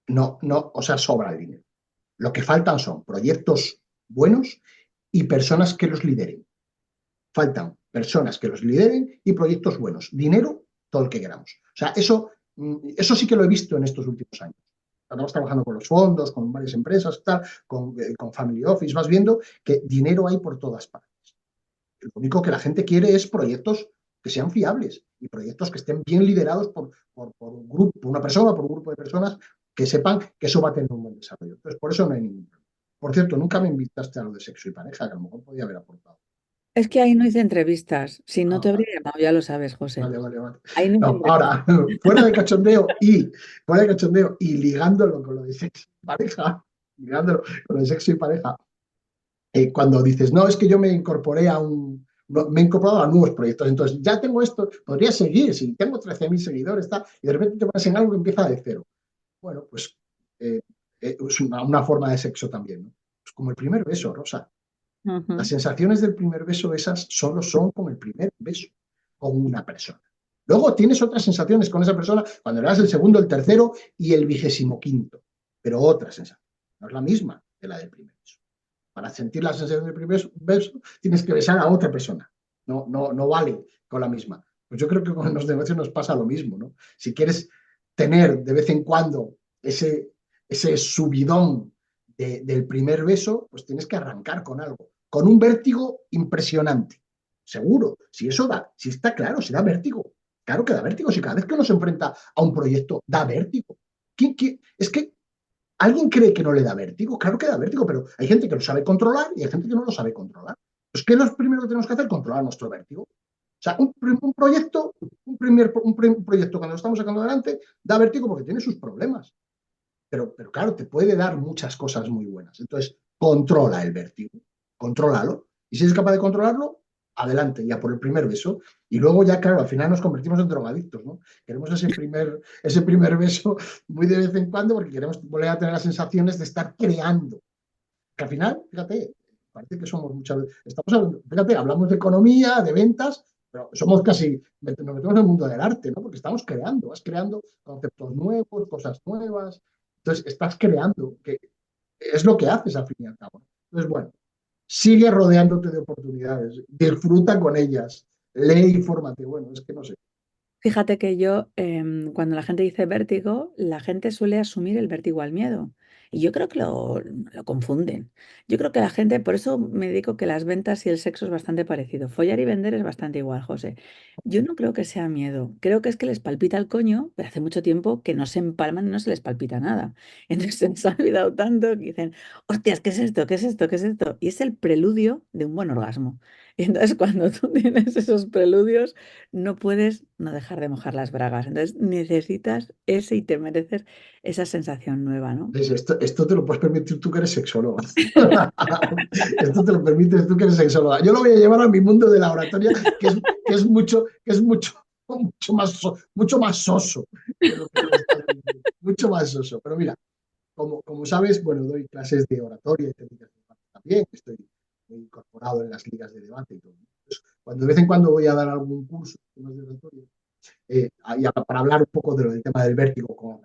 No, no, o sea, sobra el dinero. Lo que faltan son proyectos buenos y personas que los lideren. Faltan personas que los lideren y proyectos buenos. Dinero, todo el que queramos. O sea, eso sí que lo he visto en estos últimos años. Estamos trabajando con los fondos, con varias empresas, tal, con Family Office, vas viendo que dinero hay por todas partes. Lo único que la gente quiere es proyectos que sean fiables y proyectos que estén bien liderados por un grupo, por una persona, por un grupo de personas que sepan que eso va a tener un buen desarrollo. Entonces, por eso no hay ningún problema. Por cierto, nunca me invitaste a lo de sexo y pareja, que a lo mejor podía haber aportado. Es que ahí no hice entrevistas. Si no te Ah, habría llamado, ya lo sabes, José. vale, vale, vale. Ahí no hice No, entrevistas. ahora, fuera de cachondeo y ligándolo con lo de sexo y pareja, ligándolo con lo de sexo y pareja, cuando dices, no, es que yo me incorporé me he incorporado a nuevos proyectos, entonces ya tengo esto, podría seguir, si tengo 13.000 seguidores, está, y de repente te pones en algo que empieza de cero. Bueno, pues eh, es una forma de sexo también, ¿no? Es como el primer beso, Rosa. Las Ujú. sensaciones del primer beso, esas solo son con el primer beso, con una persona. Luego tienes otras sensaciones con esa persona cuando le das el segundo, el tercero y el 25.º, pero otra sensación. No es la misma que la del primer beso. Para sentir la sensación del primer beso, tienes que besar a otra persona. No, no, no vale con la misma. Pues yo creo que con los negocios nos pasa lo mismo, ¿no? Si quieres tener de vez en cuando ese subidón del primer beso, pues tienes que arrancar con algo, con un vértigo impresionante. Seguro, si eso da, si está claro, si da vértigo. Claro que da vértigo, si cada vez que uno se enfrenta a un proyecto da vértigo. Es que ¿alguien cree que no le da vértigo? Claro que da vértigo, pero hay gente que lo sabe controlar y hay gente que no lo sabe controlar. Pues, ¿qué es lo primero que tenemos que hacer? Controlar nuestro vértigo. O sea, un proyecto, un proyecto cuando lo estamos sacando adelante, da vértigo porque tiene sus problemas. Pero claro, te puede dar muchas cosas muy buenas. Entonces, controla el vértigo, contrólalo. Y si eres capaz de controlarlo, adelante, ya por el primer beso. Y luego ya, claro, al final nos convertimos en drogadictos, ¿no? Queremos ese primer beso muy de vez en cuando porque queremos volver a tener las sensaciones de estar creando. Que al final, fíjate, parece que somos muchas veces, estamos hablando, fíjate, hablamos de economía, de ventas, pero somos casi, nos metemos en el mundo del arte, ¿no? Porque estamos creando, vas creando conceptos nuevos, cosas nuevas. Entonces, estás creando, que es lo que haces al fin y al cabo. Entonces, bueno, sigue rodeándote de oportunidades, disfruta con ellas, lee, infórmate. Bueno, es que no sé. Fíjate que yo, cuando la gente dice vértigo, la gente suele asumir el vértigo al miedo. Y yo creo que lo confunden. Yo creo que la gente, por eso me digo que las ventas y el sexo es bastante parecido. Follar y vender es bastante igual, José. Yo no creo que sea miedo. Creo que es que les palpita el coño, pero hace mucho tiempo que no se empalman y no se les palpita nada. Entonces se les ha olvidado tanto que dicen, hostias, ¿qué es esto? ¿Qué es esto? ¿Qué es esto? Y es el preludio de un buen orgasmo. Y entonces cuando tú tienes esos preludios no puedes no dejar de mojar las bragas. Entonces necesitas ese y te mereces esa sensación nueva, ¿no? ¿Ves? Esto te lo puedes permitir tú que eres sexóloga. Esto te lo permites tú que eres sexóloga. Yo lo voy a llevar a mi mundo de la oratoria, mucho más soso que lo que tú estás diciendo. Mucho más soso. Pero mira, como sabes, bueno, doy clases de oratoria y técnicas de debate también. Estoy incorporado en las ligas de debate y todo. Entonces, cuando de vez en cuando voy a dar algún curso de oratoria, para hablar un poco del tema del vértigo con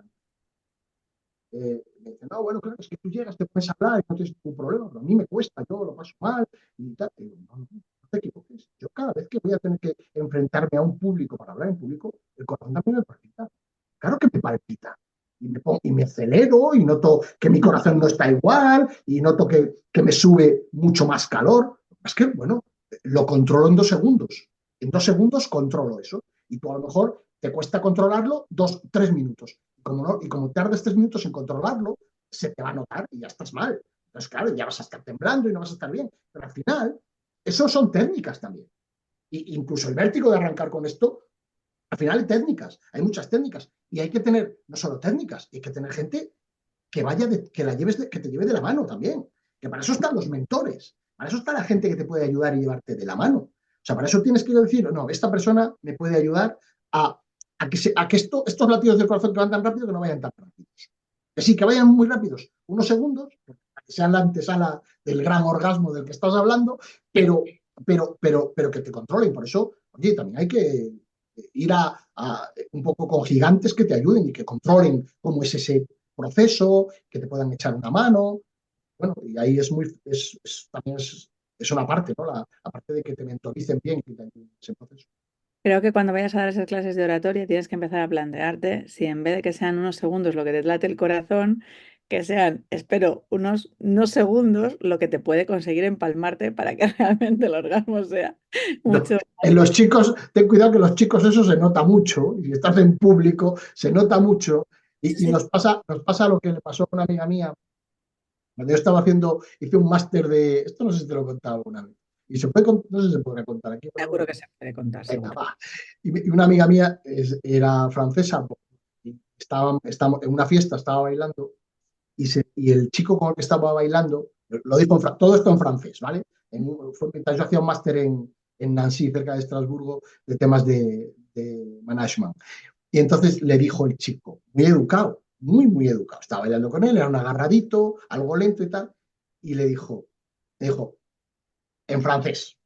me dice, no, bueno, claro, es que tú llegas, te puedes hablar y no tienes ningún problema, pero a mí me cuesta, yo lo paso mal y tal. Y digo, no te equivoques. Yo cada vez que voy a tener que enfrentarme a un público para hablar en público, el corazón también me palpita. Claro que me palpita. Y me acelero y noto que mi corazón no está igual y noto que me sube mucho más calor. Es que, bueno, lo controlo en 2 segundos. En 2 segundos controlo eso. Y tú a lo mejor te cuesta controlarlo 2, 3 minutos. Y como tardes 3 minutos en controlarlo, se te va a notar y ya estás mal. Entonces, claro, ya vas a estar temblando y no vas a estar bien. Pero al final, eso son técnicas también. Y incluso el vértigo de arrancar con esto, al final hay técnicas, hay muchas técnicas. Y hay que tener no solo técnicas, hay que tener gente que te lleve de la mano también. Que para eso están los mentores, para eso está la gente que te puede ayudar y llevarte de la mano. O sea, para eso tienes que decir, no, esta persona me puede ayudar a que estos latidos del corazón que van tan rápido que no vayan tan rápidos. Que sí, que vayan muy rápidos, unos segundos, para que sean la antesala del gran orgasmo del que estás hablando, pero que te controlen. Por eso, oye, también hay que ir un poco con gigantes que te ayuden y que controlen cómo es ese proceso, que te puedan echar una mano. Bueno, y ahí también es una parte, ¿no? La parte de que te mentoricen bien y te ayuden en ese proceso. Creo que cuando vayas a dar esas clases de oratoria tienes que empezar a plantearte si en vez de que sean unos segundos lo que te late el corazón, que sean, espero, unos no segundos lo que te puede conseguir empalmarte para que realmente el orgasmo sea No, mucho. en los chicos, ten cuidado que los chicos eso se nota mucho, y si estás en público, se nota mucho, Sí, y sí. nos pasa lo que le pasó a una amiga mía, cuando yo estaba hice un máster esto no sé si te lo he contado alguna vez, y no sé si se puede contar aquí, pero Seguro bueno, que se puede contar, venga, seguro. va. Y una amiga mía era francesa, y estábamos en una fiesta, estaba bailando, y el chico con el que estaba bailando, lo dijo todo esto en francés, ¿vale? Mientras yo hacía un máster en Nancy, cerca de Estrasburgo, de temas de management. Y entonces le dijo el chico, muy educado, muy, muy educado, estaba bailando con él, era un agarradito, algo lento y tal, y le dijo en francés,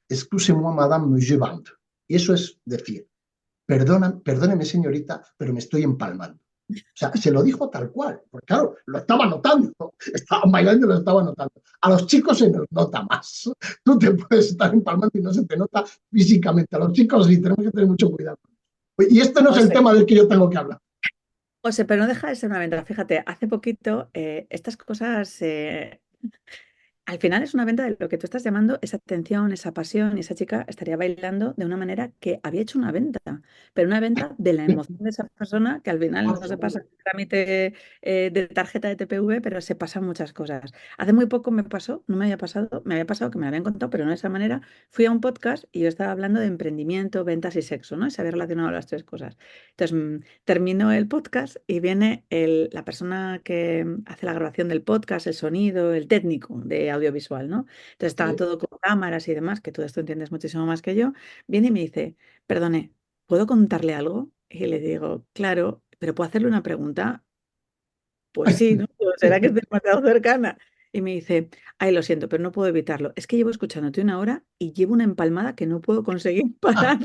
excusez-moi, madame, je bande. Y eso es decir, perdóneme, señorita, pero me estoy empalmando. O sea, se lo dijo tal cual, porque claro, lo estaba notando, ¿no? Estaban bailando y lo estaba notando. A los chicos se nos nota más. Tú te puedes estar empalmando y no se te nota físicamente. A los chicos sí tenemos que tener mucho cuidado. Y este no es el José, tema del que yo tengo que hablar. José, pero no deja de ser una ventaja. Fíjate, hace poquito estas cosas al final es una venta de lo que tú estás llamando esa atención, esa pasión, y esa chica estaría bailando de una manera que había hecho una venta, pero una venta de la emoción de esa persona que al final Ah, no se pasa seguro. el trámite de tarjeta de TPV, pero se pasan muchas cosas. Hace muy poco me pasó, no me había pasado que me lo habían contado, pero no de esa manera. Fui a un podcast y yo estaba hablando de emprendimiento, ventas y sexo, ¿no? Y se había relacionado las tres cosas. Entonces, termino el podcast y viene la persona que hace la grabación del podcast, el sonido, el técnico de audiovisual, ¿no? Entonces estaba Sí. todo con cámaras y demás, que todo esto entiendes muchísimo más que yo. Viene y me dice, perdone, ¿puedo contarle algo? Y le digo, claro, pero ¿puedo hacerle una pregunta? Pues sí, ¿no? Digo, ¿será que es demasiado cercana? Y me dice, ay, lo siento, pero no puedo evitarlo. Es que llevo escuchándote una hora y llevo una empalmada que no puedo conseguir parar.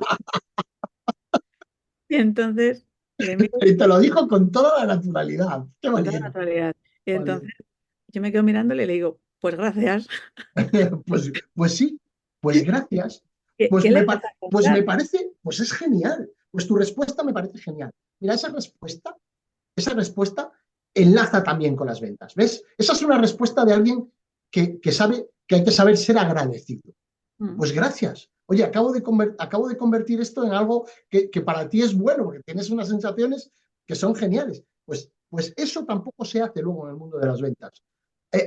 Y entonces le miro Y te lo dijo con toda la naturalidad. Qué con toda valiente, naturalidad. Y entonces valiente. yo me quedo mirándole y le digo, pues gracias. Pues sí, pues gracias. ¿Qué, Pues qué le me, vas a pues me contar? parece, pues es genial, Pues tu respuesta me parece genial. Mira, esa respuesta enlaza también con las ventas. ¿Ves? Esa es una respuesta de alguien que sabe que hay que saber ser agradecido. Mm. Pues gracias. Oye, acabo de convertir esto en algo que para ti es bueno, porque tienes unas sensaciones que son geniales. Pues eso tampoco se hace luego en el mundo de las ventas.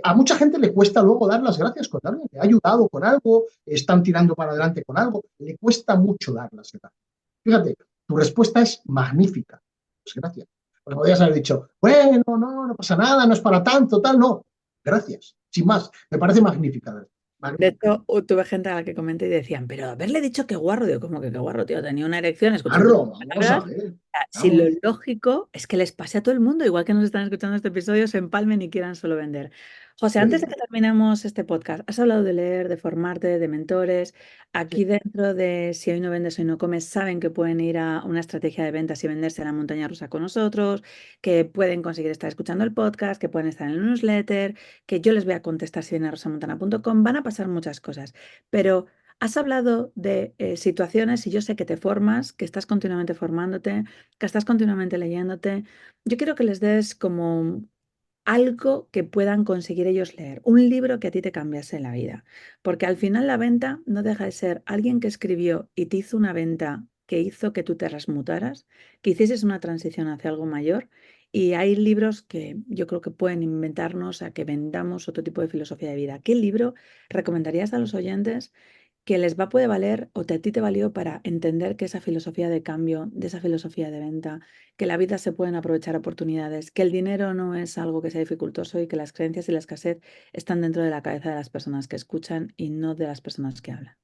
A mucha gente le cuesta luego dar las gracias cuando alguien le ha ayudado con algo, están tirando para adelante con algo, le cuesta mucho dar las gracias. Fíjate, tu respuesta es magnífica. Pues gracias. Porque podrías haber dicho, bueno, no, no pasa nada, no es para tanto, tal, no. Gracias, sin más. Me parece magnífica. De Magnífica. hecho, tuve gente a la que comenté y decían, pero haberle dicho que guarro, digo, ¿cómo que qué guarro, tío? Tenía una erección escuchando tus Carlos, vamos a palabras. ver. Si lo Vamos. lógico es que les pase a todo el mundo, igual que nos están escuchando este episodio, se empalmen y quieran solo vender. José, Muy antes de bien. que terminemos este podcast, has hablado de leer, de formarte, de mentores. Sí. Aquí dentro de Si hoy no vendes, hoy no comes, saben que pueden ir a una estrategia de ventas y venderse a la montaña rusa con nosotros, que pueden conseguir estar escuchando el podcast, que pueden estar en el newsletter, que yo les voy a contestar si vienen a rosamontana.com. Van a pasar muchas cosas, pero has hablado de situaciones y yo sé que te formas, que estás continuamente formándote, que estás continuamente leyéndote. Yo quiero que les des como algo que puedan conseguir ellos leer, un libro que a ti te cambiase la vida, porque al final la venta no deja de ser alguien que escribió y te hizo una venta que hizo que tú te transmutaras, que hicieses una transición hacia algo mayor. Y hay libros que yo creo que pueden inventarnos a que vendamos otro tipo de filosofía de vida. ¿Qué libro recomendarías a los oyentes que les va a poder valer o a ti te valió para entender que esa filosofía de cambio, de esa filosofía de venta, que la vida se pueden aprovechar oportunidades, que el dinero no es algo que sea dificultoso y que las creencias y la escasez están dentro de la cabeza de las personas que escuchan y no de las personas que hablan?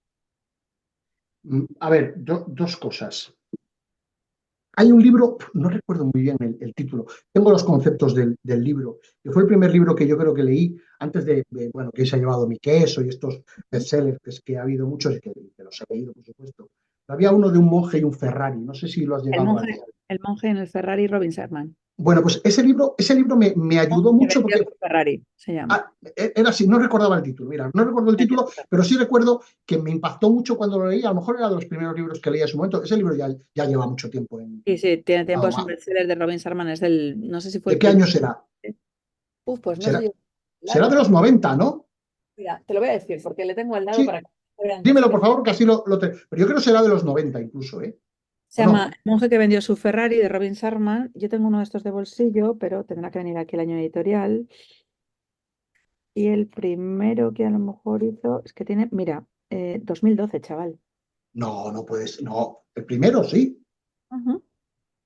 A ver, dos cosas. Hay un libro, no recuerdo muy bien el título, tengo los conceptos del libro, que fue el primer libro que yo creo que leí antes bueno, que se ha llevado mi queso y estos bestsellers que ha habido muchos y que los he leído, por supuesto. Había uno de un monje y un Ferrari, no sé si lo has llegado a leer. El monje en el Ferrari, Robin Sharman. Bueno, pues ese libro me ayudó Que mucho vendió porque su Ferrari, se llama. era así, no recordaba el título, mira, no recuerdo el Vendió título, su Ferrari. pero sí recuerdo que me impactó mucho cuando lo leí, a lo mejor era de los primeros libros que leí en su momento, ese libro ya lleva mucho tiempo en... Sí, sí, tiene tiempo, es un bestseller de Robin Sharman, es del, no sé si fue ¿De el qué primero. año será? Uf, pues no sé ¿Será, yo. El será de año. los 90, ¿no? Mira, te lo voy a decir porque le tengo al lado Sí, para que vean que sí dímelo que por favor, que así Pero yo creo que será de los 90 incluso, ¿eh? se ¿O llama no? El monje que vendió su Ferrari de Robin Sharman. Yo tengo uno de estos de bolsillo, pero tendrá que venir aquí el año editorial. Y el primero que a lo mejor hizo es que tiene, mira, 2012, chaval. No, no puedes, no. El primero, sí. Ujú.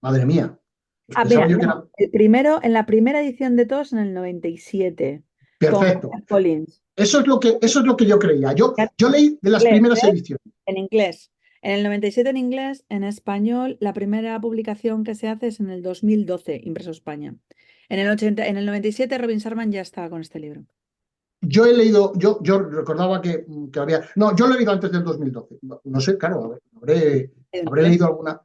Madre mía. Pues Ah, pensaba mira, yo que no, era el primero, en la primera edición de todos en el 97 con perfecto. Harper Collins. Eso es lo que yo creía. Ya Yo leí de las en inglés, primeras ¿eh? ediciones. En inglés. En el 97 en inglés, en español, la primera publicación que se hace es en el 2012, impreso España. En el 97 Robin Sharman ya estaba con este libro. Yo he leído, yo recordaba que había. No, yo lo he leído antes del 2012. No, no sé, claro, a ver, En habré inglés. leído alguna.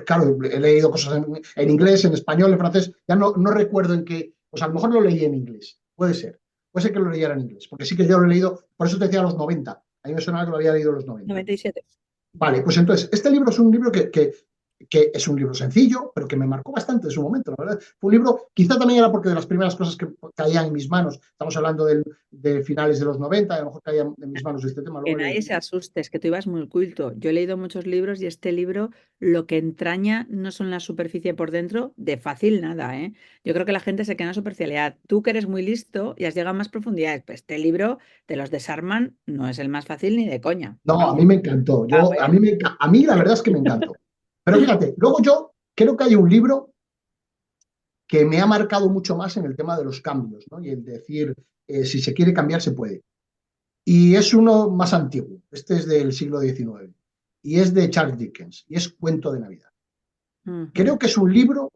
Claro, he leído cosas en inglés, en español, en francés. Ya no recuerdo en qué. Pues a lo mejor lo leí en inglés. Puede ser. Puede ser que lo leyera en inglés. Porque sí que yo lo he leído. Por eso te decía los 90. A mí me sonaba que lo había leído en los 90. 97. Vale, pues entonces, este libro es un libro que es un libro sencillo, pero que me marcó bastante en su momento, la verdad. Fue un libro, quizá también era porque de las primeras cosas que caían en mis manos, estamos hablando de finales de los 90, a lo mejor caían en mis manos este tema, Que luego nadie se asuste, es que tú ibas muy culto. Yo he leído muchos libros y este libro lo que entraña no son la superficie por dentro, de fácil nada, ¿eh? Yo creo que la gente se queda en la superficialidad. Tú que eres muy listo y has llegado a más profundidades, pues este libro de los desarman no es el más fácil ni de coña. No, a Vamos. mí me encantó. A ver. A mí la verdad es que me encantó. Pero fíjate, luego yo creo que hay un libro que me ha marcado mucho más en el tema de los cambios, ¿no? Y el decir, si se quiere cambiar, se puede. Y es uno más antiguo, este es del siglo XIX, y es de Charles Dickens, y es Cuento de Navidad. Ujú. Creo que es un libro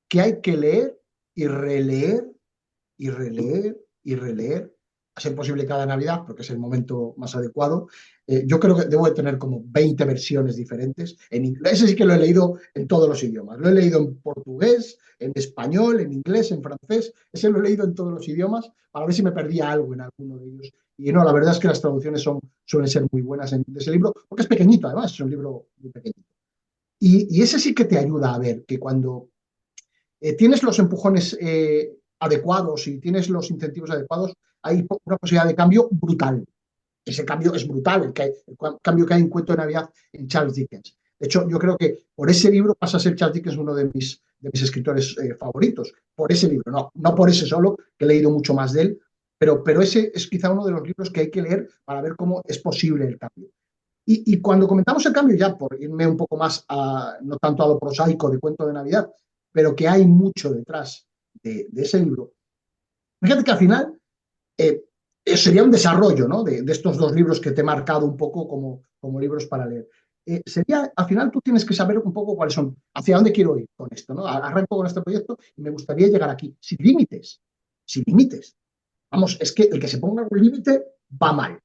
que hay que leer y releer y releer y releer, a ser posible cada Navidad, porque es el momento más adecuado. Yo creo que debo de tener como 20 versiones diferentes. En inglés, ese sí que lo he leído en todos los idiomas. Lo he leído en portugués, en español, en inglés, en francés. Ese lo he leído en todos los idiomas para ver si me perdía algo en alguno de ellos. Y no, la verdad es que las traducciones suelen ser muy buenas de ese libro, porque es pequeñito, además, es un libro muy pequeñito. Y ese sí que te ayuda a ver que cuando tienes los empujones adecuados y tienes los incentivos adecuados, hay una posibilidad de cambio brutal. Ese cambio es brutal, el cambio que hay en Cuento de Navidad en Charles Dickens. De hecho, yo creo que por ese libro pasa a ser Charles Dickens uno de mis escritores favoritos. Por ese libro, no por ese solo, que he leído mucho más de él, pero ese es quizá uno de los libros que hay que leer para ver cómo es posible el cambio. Y cuando comentamos el cambio, ya por irme un poco más no tanto a lo prosaico de Cuento de Navidad, pero que hay mucho detrás de ese libro, fíjate que al final eh, sería un desarrollo, ¿no? De estos dos libros que te he marcado un poco como libros para leer. Sería, al final tú tienes que saber un poco cuáles son, hacia dónde quiero ir con esto, ¿no? Arranco con este proyecto y me gustaría llegar aquí, sin límites, sin límites. Vamos, es que el que se ponga un límite va mal.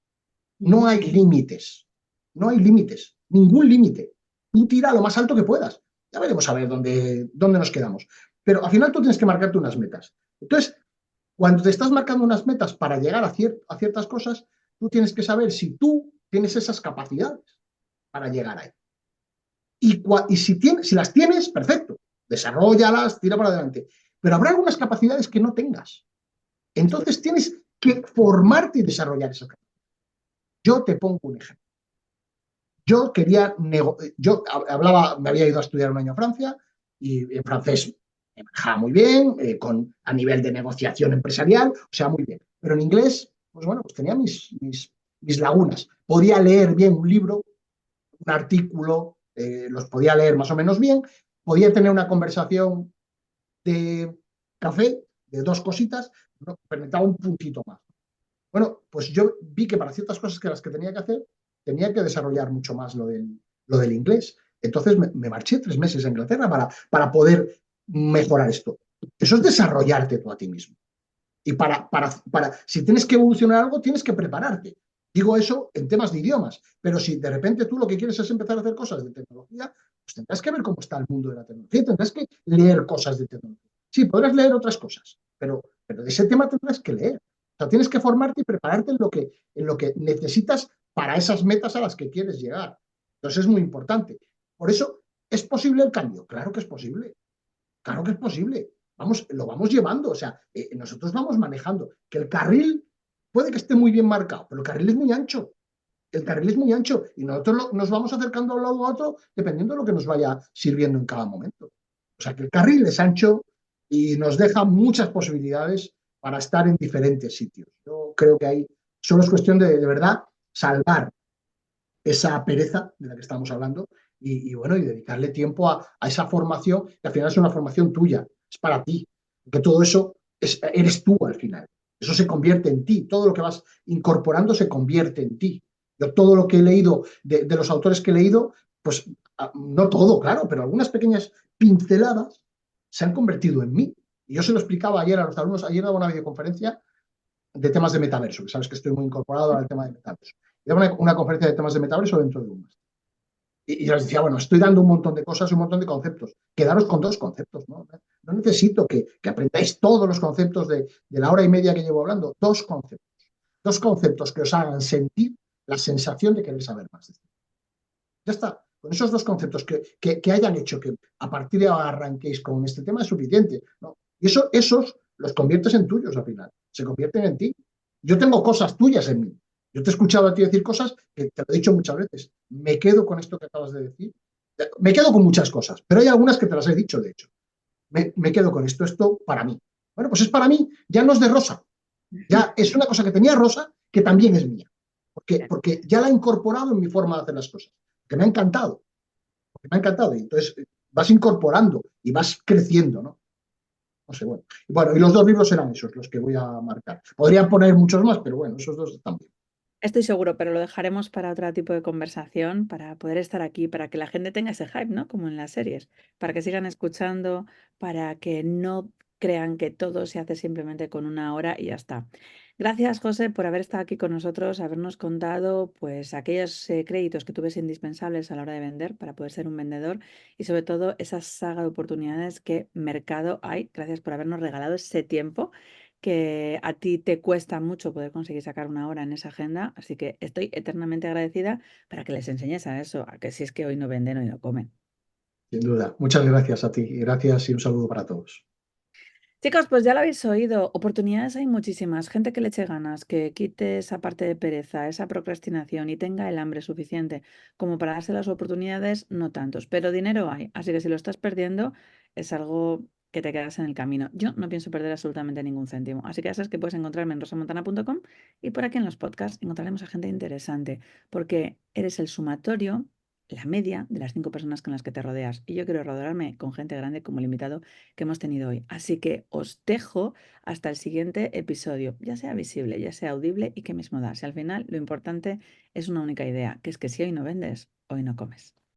No hay límites, no hay límites, ningún límite. Tú tira lo más alto que puedas. Ya veremos a ver dónde nos quedamos. Pero al final tú tienes que marcarte unas metas. Entonces, cuando te estás marcando unas metas para llegar a ciertas cosas, tú tienes que saber si tú tienes esas capacidades para llegar ahí. Y si las tienes, perfecto, desarrollalas, tira para adelante. Pero habrá algunas capacidades que no tengas. Sí. Entonces tienes que formarte y desarrollar esas capacidades. Yo te pongo un ejemplo. Yo hablaba, me había ido a estudiar un año a Francia y en francés me manejaba muy bien, a nivel de negociación empresarial, o sea, muy bien. Pero en inglés, pues bueno, pues tenía mis lagunas. Podía leer bien un libro, un artículo, los podía leer más o menos bien, podía tener una conversación de café, de dos cositas, no, pero necesitaba un puntito más. Bueno, pues yo vi que para ciertas cosas que las que tenía que hacer, tenía que desarrollar mucho más lo del inglés. Entonces me marché 3 meses a Inglaterra para poder mejorar esto. Eso es desarrollarte tú a ti mismo. Y si tienes que evolucionar algo, tienes que prepararte. Digo eso en temas de idiomas, pero si de repente tú lo que quieres es empezar a hacer cosas de tecnología, pues tendrás que ver cómo está el mundo de la tecnología, tendrás que leer cosas de tecnología. Sí, podrás leer otras cosas, pero de ese tema tendrás que leer. O sea, tienes que formarte y prepararte en lo que necesitas para esas metas a las que quieres llegar. Entonces es muy importante. Por eso, ¿es posible el cambio? Claro que es posible. Claro que es posible. Lo vamos llevando, o sea, nosotros vamos manejando. Que el carril puede que esté muy bien marcado, pero el carril es muy ancho. El carril es muy ancho y nosotros nos vamos acercando a un lado u otro dependiendo de lo que nos vaya sirviendo en cada momento. O sea, que el carril es ancho y nos deja muchas posibilidades para estar en diferentes sitios. Yo creo que ahí solo es cuestión de verdad salvar esa pereza de la que estamos hablando bueno, y dedicarle tiempo a esa formación, que al final es una formación tuya, es para ti, que todo eso eres tú al final. Eso se convierte en ti, todo lo que vas incorporando se convierte en ti. Yo todo lo que he leído, de los autores que he leído, pues no todo, claro, pero algunas pequeñas pinceladas se han convertido en mí. Y yo se lo explicaba ayer a los alumnos, ayer daba una videoconferencia de temas de metaverso, que sabes que estoy muy incorporado al tema de metaverso. Y daba una conferencia de temas de metaverso dentro de un máster. Y les decía, bueno, estoy dando un montón de cosas, un montón de conceptos. Quedaros con dos conceptos, ¿no? No necesito que aprendáis todos los conceptos de la hora y media que llevo hablando. Dos conceptos. Dos conceptos que os hagan sentir la sensación de querer saber más. Ya está. Con esos dos conceptos que hayan hecho que a partir de ahora arranquéis con este tema es suficiente, ¿no? Y esos los conviertes en tuyos al final. Se convierten en ti. Yo tengo cosas tuyas en mí. Yo te he escuchado a ti decir cosas que te lo he dicho muchas veces. Me quedo con esto que acabas de decir. Me quedo con muchas cosas, pero hay algunas que te las he dicho, de hecho. Me quedo con esto para mí. Bueno, pues es para mí, ya no es de Rosa. Ya es una cosa que tenía Rosa que también es mía. Porque ya la he incorporado en mi forma de hacer las cosas. Que me ha encantado. Me ha encantado. Y entonces vas incorporando y vas creciendo, ¿no? No sé, bueno. Bueno, y los dos libros eran esos, los que voy a marcar. Podrían poner muchos más, pero bueno, esos dos también. Estoy seguro, pero lo dejaremos para otro tipo de conversación, para poder estar aquí, para que la gente tenga ese hype, ¿no? Como en las series, para que sigan escuchando, para que no crean que todo se hace simplemente con una hora y ya está. Gracias, José, por haber estado aquí con nosotros, habernos contado, pues, aquellos créditos que tú ves indispensables a la hora de vender para poder ser un vendedor y sobre todo esa saga de oportunidades que mercado hay. Gracias por habernos regalado ese tiempo que a ti te cuesta mucho poder conseguir sacar una hora en esa agenda, así que estoy eternamente agradecida para que les enseñes a eso, a que si es que hoy no venden, hoy no comen. sin duda. Muchas gracias a ti y gracias y un saludo para todos. Chicos, pues ya lo habéis oído. Oportunidades hay muchísimas. Gente que le eche ganas, que quite esa parte de pereza, esa procrastinación y tenga el hambre suficiente como para darse las oportunidades, no tantos. Pero dinero hay. Así que si lo estás perdiendo, es algo que te quedas en el camino. Yo no pienso perder absolutamente ningún céntimo. Así que ya sabes que puedes encontrarme en rosamontana.com y por aquí en los podcasts encontraremos a gente interesante porque eres el sumatorio, la media de las 5 personas con las que te rodeas. Y yo quiero rodearme con gente grande como el invitado que hemos tenido hoy. Así que os dejo hasta el siguiente episodio, ya sea visible, ya sea audible y qué mismo da. Si al final lo importante es una única idea, que es que si hoy no vendes, hoy no comes.